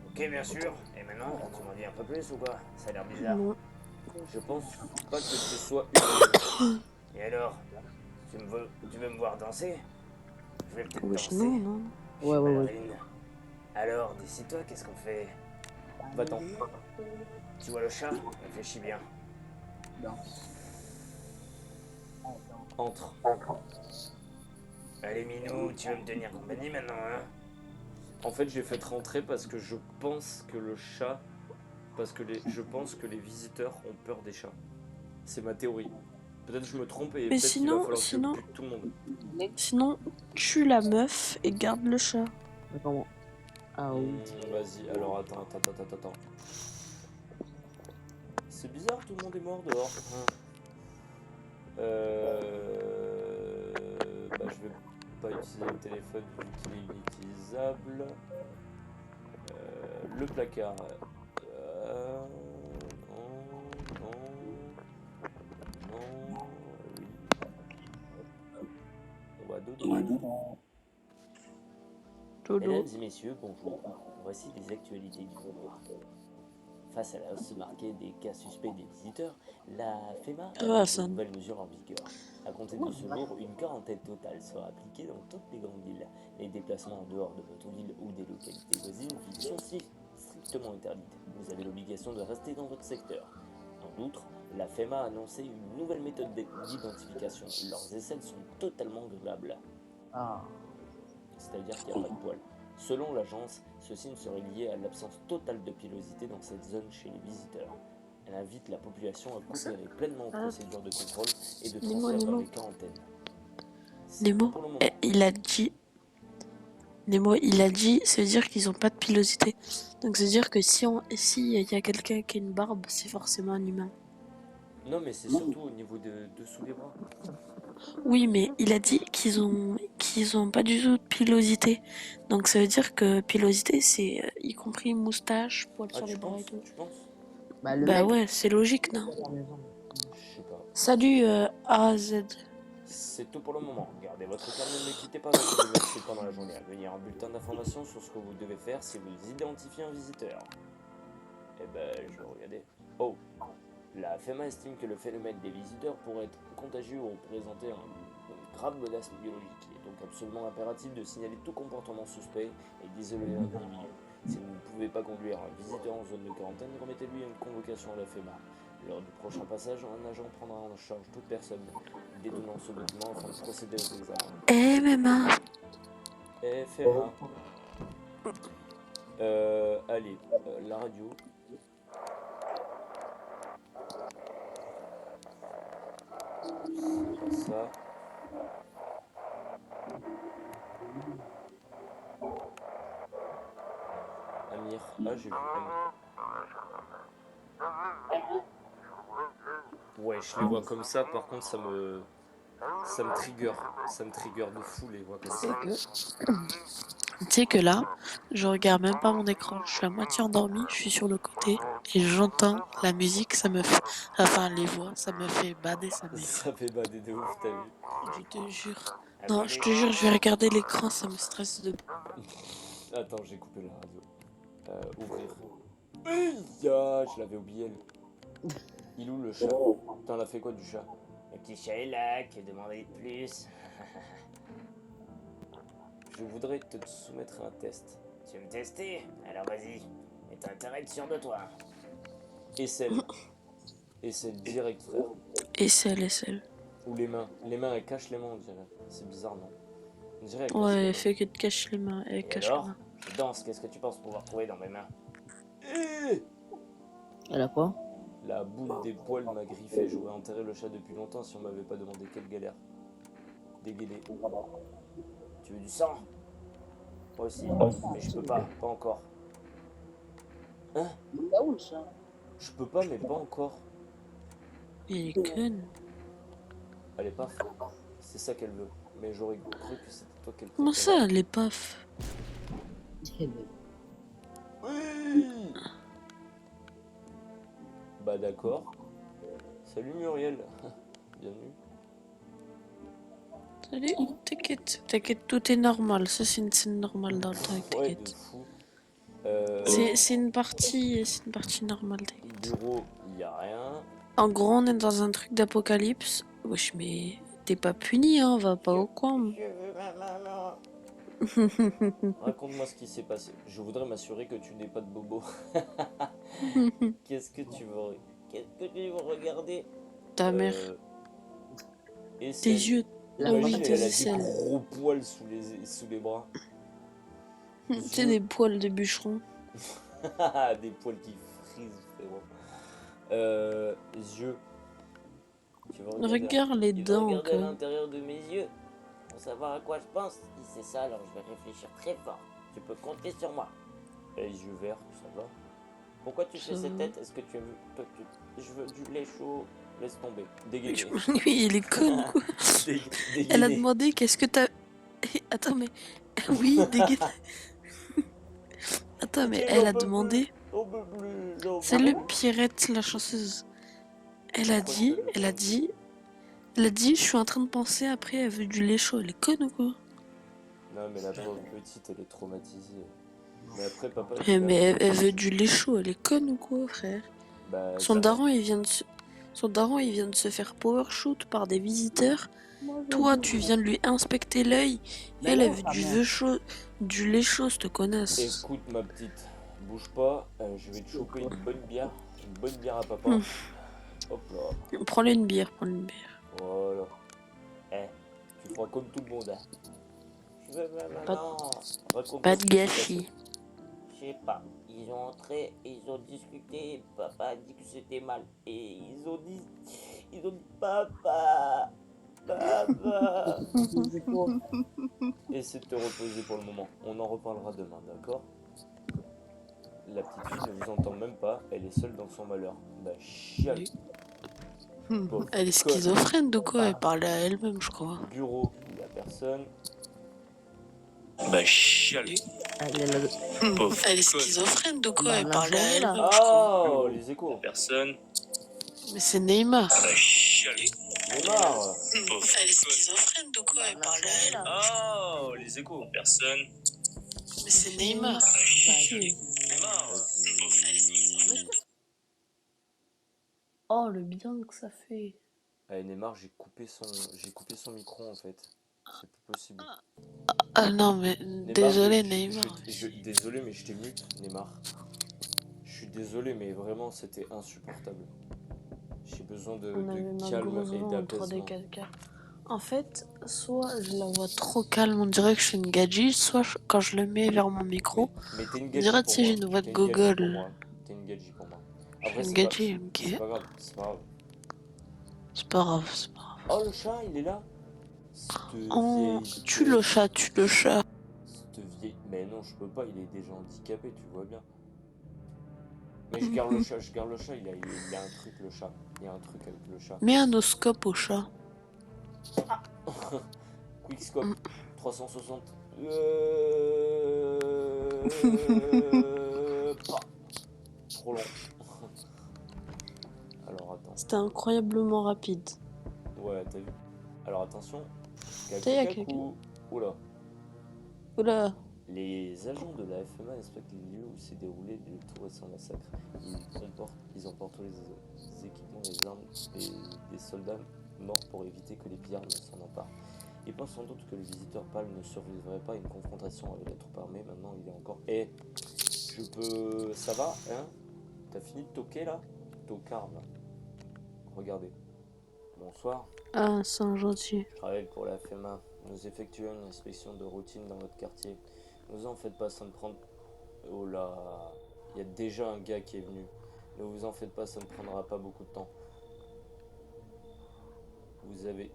Ok, bien sûr. Et maintenant, tu m'en dis un peu plus ou quoi? Ça a l'air bizarre. Non. Je pense pas que ce soit une... Et alors? Tu veux me voir danser? Je vais peut-être Wesh, danser. non. Je suis Ouais. ballerine. Alors, décide-toi, qu'est-ce qu'on fait? Va-t'en. Tu vois le chat? Réfléchis bien. Entre. Allez, Minou, tu veux me tenir compagnie maintenant, hein? En fait, j'ai fait rentrer parce que je pense que le chat... je pense que les visiteurs ont peur des chats. C'est ma théorie. Peut-être que je me trompe et Mais peut-être qu'il va falloir que je bute tout le monde. Sinon, tue la meuf et garde le chat. Mais comment? Ah oui. Vas-y, alors attends. C'est bizarre, tout le monde est mort dehors. Je vais pas utiliser le téléphone vu qu'il est inutilisable. Le placard. Non, oui. On va dodo. Dodo. Mesdames et messieurs, bonjour. Voici les actualités du jour. Face à la hausse marquée des cas suspects des visiteurs, la FEMA a Ah, mis ça. de nouvelles mesures en vigueur. À compter de ce jour, une quarantaine totale sera appliquée dans toutes les grandes villes. Les déplacements en dehors de votre ville ou des localités voisines sont strictement interdites. Vous avez l'obligation de rester dans votre secteur. En outre, la FEMA a annoncé une nouvelle méthode d'identification. Leurs aisselles sont totalement gommables. Ah. C'est-à-dire qu'il n'y a pas de poils. Selon l'agence, ceci ne serait lié à l'absence totale de pilosité dans cette zone chez les visiteurs. Elle invite la population à coopérer pleinement aux procédures de contrôle et de transfert dans les quarantaines. Nemo, il a dit... Nemo, il a dit, ça veut dire qu'ils ont pas de pilosité. Donc ça veut dire que si y a quelqu'un qui a une barbe, c'est forcément un humain. Non, mais c'est surtout au niveau de dessous des bras. Oui, mais il a dit qu'ils ont pas du tout de pilosité. Donc ça veut dire que pilosité, c'est y compris moustache, poils sur les bras et tout. Tu penses? Bah, le Bah mec, ouais, c'est logique, non? Je sais pas. Salut A, Z. C'est tout pour le moment. Gardez votre calme et ne quittez pas votre domicile pendant la journée. À venir un bulletin d'information sur ce que vous devez faire si vous identifiez un visiteur. Eh ben, je vais regarder. Oh, la FEMA estime que le phénomène des visiteurs pourrait être contagieux ou présenter une grave menace biologique. Il est donc absolument impératif de signaler tout comportement suspect et d'isoler l'individu. Si vous ne pouvez pas conduire un visiteur en zone de quarantaine, remettez-lui une convocation à la FEMA. Lors du prochain passage, un agent prendra en charge toute personne détenant ce document afin de procéder aux examens. Eh, maman. FMA. Allez, la radio. C'est pas ça. Amir. Ah, j'ai vu Amir. Ouais, je les vois comme ça, par contre, ça me trigger. Ça me trigger de fou les voix comme ça. Tu sais que là, je regarde même pas mon écran. Je suis à moitié endormi, je suis sur le côté et j'entends la musique, enfin les voix, ça me fait bader, ça m'énerve. Ça fait bader de ouf, t'as vu. Je te jure. Ah, Non, je te jure, je vais regarder l'écran, ça me stresse de... Attends, j'ai coupé la radio. Ouvrir. Ya, je l'avais oublié. Il est où le chat? T'en as fait quoi du chat? Le petit chat est là, que demander de plus? Je voudrais te soumettre à un test. Tu veux me tester? Alors vas-y, et t'as intérêt de sûr de toi. Essaye. Essaye direct, frère. Essaie. Ou les mains. Les mains, elles cachent les mains, on dirait. C'est bizarre, non? On dirait qu'elles cachent les Ouais, mains. fais que te caches les mains. Et Cache les alors? mains. Je danse, qu'est-ce que tu penses pouvoir trouver dans mes mains? Elle a quoi? La boule des poils m'a griffé. J'aurais enterré le chat depuis longtemps si on m'avait pas demandé quelle galère. Dégainer. Tu veux du sang? Moi aussi, mais je peux pas encore. Hein? Il est où le chat? Je peux pas, mais pas encore. Il est conne. Elle est pas forte. C'est ça qu'elle veut. Mais j'aurais cru que c'était toi qu'elle Comment préférait. ça, les paf? Oui. Bah d'accord. Salut Muriel. Bienvenue. Salut, t'inquiète, tout est normal. Ça, c'est une scène normale dans le temps, Ouais, de t'inquiète. fou. C'est une partie normale, t'inquiète. Bureau, il y a rien. En gros, on est dans un truc d'apocalypse. Wesh, mais t'es pas puni, hein, va pas au coin. Je veux ma maman. Raconte-moi ce qui s'est passé. Je voudrais m'assurer que tu n'es pas de bobo. Qu'est-ce que tu veux regarder? Ta mère. Et Tes yeux. La Oui, Imagine, tes elle a des aisselles. gros poils sous les bras. C'est des poils de bûcheron. Des poils qui frisent, frérot. Yeux. Tu veux Regarde les Tu veux dents, regarder à quoi. l'intérieur de mes yeux pour savoir à quoi je pense? Si c'est ça, alors je vais réfléchir très fort. Tu peux compter sur moi. Les yeux verts, ça va. Pourquoi tu fais Ça cette va. tête? Est-ce que tu veux... Je veux du lait chaud. Laisse tomber. Dégainer. Oui, il est con, quoi. Dégainer. Elle a demandé qu'est-ce que t'as... Attends, mais... Oui, dégaine. Attends, mais elle a demandé... C'est le Pierrette, la chanceuse. Elle a dit, je suis en train de penser, après elle veut du lait chaud. Elle est conne ou quoi? Non, mais la pauvre petite, elle est traumatisée. Mais après, papa, Mais elle veut du lait chaud, elle est conne ou quoi, frère? bah, Son ça- daron, il vient de se faire power shoot par des visiteurs. Toi, tu viens de lui inspecter l'œil. Elle, elle veut du lait chaud, cette connasse. Écoute, ma petite, bouge pas. Je vais te choper une bonne bière. Une bonne bière à papa. Hop là. Prends-lui une bière, Voilà. Tu feras comme tout le monde, hein. Je veux ma Pas- maman. Raconte-moi Pas ce de qui s'est gâchis. Je sais pas. Ils ont entré, ils ont discuté. Papa a dit que c'était mal. Et ils ont dit papa. Papa. Essaie de te reposer pour le moment. On en reparlera demain, d'accord? La petite fille ne vous entend même pas. Elle est seule dans son malheur. Bah, chiale. Pauvre Elle est conne. schizophrène de quoi? Elle parle à elle-même, je crois. Bureau, il y a personne. Bah chialer. Elle est là. Elle est schizophrène de quoi? Elle La parle à journée, là. elle-même, je crois. Oh, les échos. Personne. Mais c'est Neymar. Bah chialer. Neymar. Elle est schizophrène de quoi? Elle parle à elle. Oh, les échos. Personne. Mais c'est Neymar. Neymar. Elle est schizophrène. Oh, le bien que ça fait. Allez, Neymar, j'ai coupé son micro en fait. C'est plus possible. Ah non, mais Neymar, désolé, Neymar. Désolé, mais je t'ai mute, Neymar. Je suis désolé, mais vraiment, c'était insupportable. J'ai besoin de calme et d'apaisement. En fait, soit je la vois trop calme, on dirait que je suis une gadget, soit quand je le mets vers mon micro, Mais t'es une on gadget dirait, pour tu sais, moi. j'ai une voix de T'es une gadget pour gogol. moi. T'es une gadget pour moi. Je suis Après, une c'est gadget, pas ok. grave, c'est pas grave. C'est pas grave, c'est pas grave. Oh, le chat, il est là. Cette Oh, vieille tue le chat, tue le chat. Cette vieille... Mais non, je peux pas, il est déjà handicapé, tu vois bien. Mais je garde le chat, il a un truc, le chat. Il y a un truc avec le chat. Mets un oscope au chat. Quickscope, 360. Pas. Trop long. Alors attends. C'était incroyablement rapide. Ouais, t'as vu. Alors attention. T'as eu Kaku. Oula. Oula. Les agents de la FMA inspectent les lieux où s'est déroulé le tout récent massacre. Ils emportent les équipements, les armes et des soldats morts pour éviter que les pillards ne s'en emparent. Ils pensent sans doute que le visiteur pâle ne survivrait pas à une confrontation avec la troupe armée. Maintenant, il est encore... Eh, je peux... Ça va, hein? T'as fini de toquer, là? Tocard, là. Regardez. Bonsoir. Ah, c'est un gentil. Je travaille pour la FMA. Nous effectuons une inspection de routine dans votre quartier. Ne vous en faites pas, ça ne prend... Oh là... Il y a déjà un gars qui est venu. Ne vous en faites pas, ça ne prendra pas beaucoup de temps. Vous avez...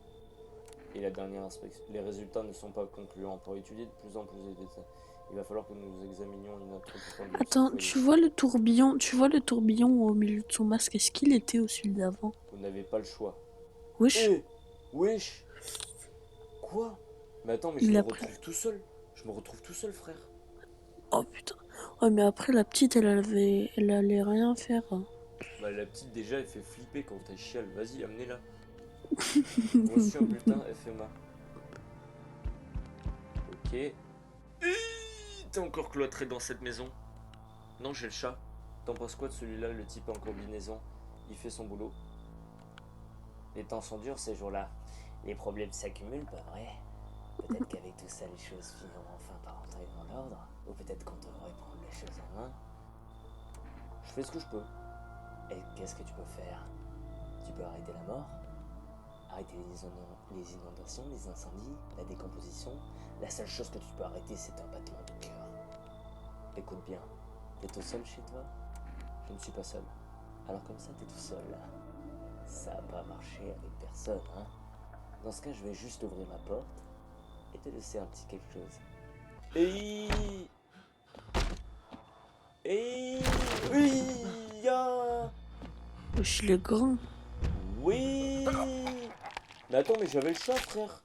Et la dernière inspection. Les résultats ne sont pas concluants. Pour étudier de plus en plus de détails, il va falloir que nous examinions notre point de vue. Attends, tu vois le tourbillon au milieu de son masque, est-ce qu'il était au celui d'avant? Vous n'avez pas le choix. Wesh. Eh, wesh. Quoi? Mais attends, mais je Il me a retrouve tout seul. Je me retrouve tout seul, frère. Oh putain. Ouais, mais après, la petite, elle allait rien faire. Hein. Bah la petite déjà elle fait flipper quand t'as chiale. Vas-y, amenez-la. Reçu un bulletin FMA. Ok. T'es encore cloîtré dans cette maison? Non, j'ai le chat. T'en penses quoi de celui-là, le type en combinaison? Il fait son boulot. Les temps sont durs ces jours-là. Les problèmes s'accumulent, pas vrai? Peut-être qu'avec tout ça, les choses finiront enfin par entrer dans l'ordre. Ou peut-être qu'on devrait prendre les choses en main. Je fais ce que je peux. Et qu'est-ce que tu peux faire? Tu peux arrêter la mort? Arrêter les inondations, les incendies, la décomposition? La seule chose que tu peux arrêter, c'est un battement de cœur. Écoute bien, t'es tout seul chez toi? Je ne suis pas seul. Alors comme ça, t'es tout seul là. Ça a pas marché avec personne, hein? Dans ce cas, je vais juste ouvrir ma porte et te laisser un petit quelque chose. Et oui, ya. Wesh, il est grand. Oui. Mais attends, mais j'avais le chat, frère.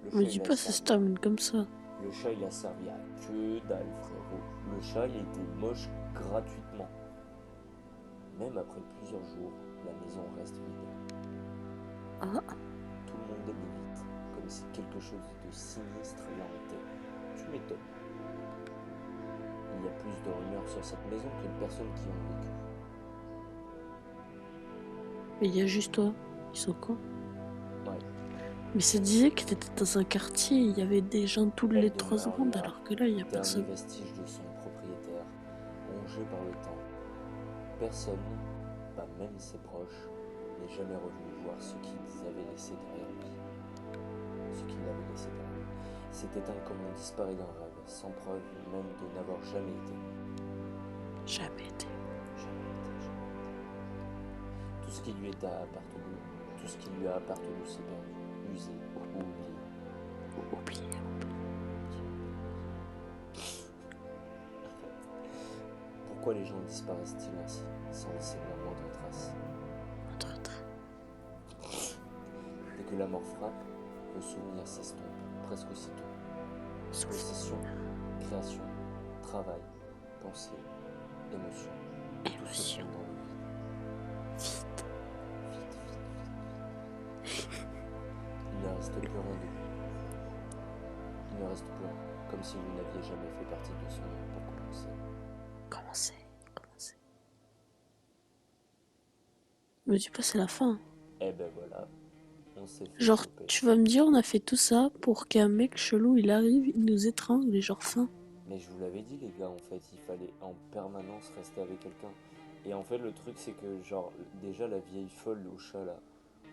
Le Me chat, dis il a pas, ça se servi. termine comme ça. Le chat, il a servi à que dalle, frérot. Le chat, il était moche gratuitement. Même après plusieurs jours, la maison reste vide. Ah, Tout le monde débute, comme si quelque chose de sinistre l'en était. Tu m'étonnes. Il y a plus de rumeurs sur cette maison que de personnes qui ont vécu. mais il y a juste toi. Ils sont cons. Ouais. Mais ça disait que t'étais dans un quartier, il y avait des gens tous les Elle 3 demeure secondes, là, alors que là, il y a dernier personne. vestige de son propriétaire, rongé par le temps. Personne, pas même ses proches, n'est jamais revenu voir ce qu'ils avaient laissé derrière lui. Ce qu'il avait laissé derrière lui. C'était un comme on disparaît d'un rêve, sans preuve même de n'avoir jamais été. Jamais été. Jamais été, jamais été. Tout ce qui lui est appartenu, tout ce qui lui a appartenu s'est perdu, usé ou oublié. Oublié. Pourquoi les gens disparaissent-ils ainsi, sans laisser la moindre trace? Dès que la mort frappe, le souvenir s'estompe presque aussitôt. Possession, création, travail, pensée, émotion, tout se fond dans le vide. Vite, vite, vite. Il ne reste plus rien de vous. Il ne reste plus rien, comme si vous n'aviez jamais fait partie de son monde pour commencer. Commencez. Me dis pas, c'est la fin. Eh ben voilà, on s'est fait Genre, choper. tu vas me dire, on a fait tout ça pour qu'un mec chelou, il arrive, il nous étrangle et genre fin. Mais je vous l'avais dit les gars, en fait, il fallait en permanence rester avec quelqu'un. Et en fait, le truc c'est que genre, déjà la vieille folle au chat là,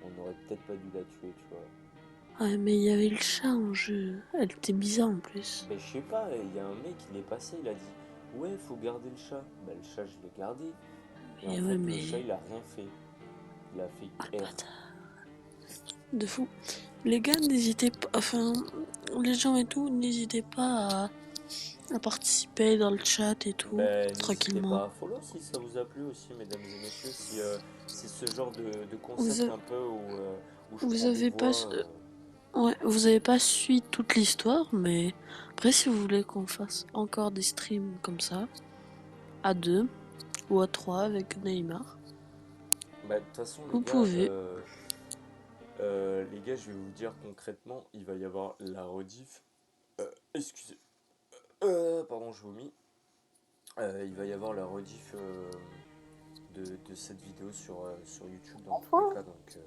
on aurait peut-être pas dû la tuer, tu vois. Ouais, mais il y avait le chat en jeu. Elle était bizarre en plus. Mais je sais pas, il y a un mec, il est passé, il a dit ouais, faut garder le chat. Bah le chat, je l'ai gardé. Et en Et fait, ouais, le mais- chat, il a rien fait. Il a fait Ah, le R. bâtard. De fou. Les gars, n'hésitez pas, enfin, les gens et tout, n'hésitez pas à participer dans le chat et tout, Ben, n'hésitez tranquillement. pas à follow si ça vous a plu aussi, mesdames et messieurs. Si c'est ce genre de concept Vous avez- un peu où je vous prends avez des pas voix, Ouais, vous avez pas suivi toute l'histoire, mais après, si vous voulez qu'on fasse encore des streams comme ça, à 2 ou à 3 avec Neymar, Bah, de toute façon, vous pouvez. les gars, je vais vous dire concrètement, il va y avoir la rediff. Excusez. Pardon, je vomis. Il va y avoir la rediff de cette vidéo sur YouTube dans tous les cas. Donc,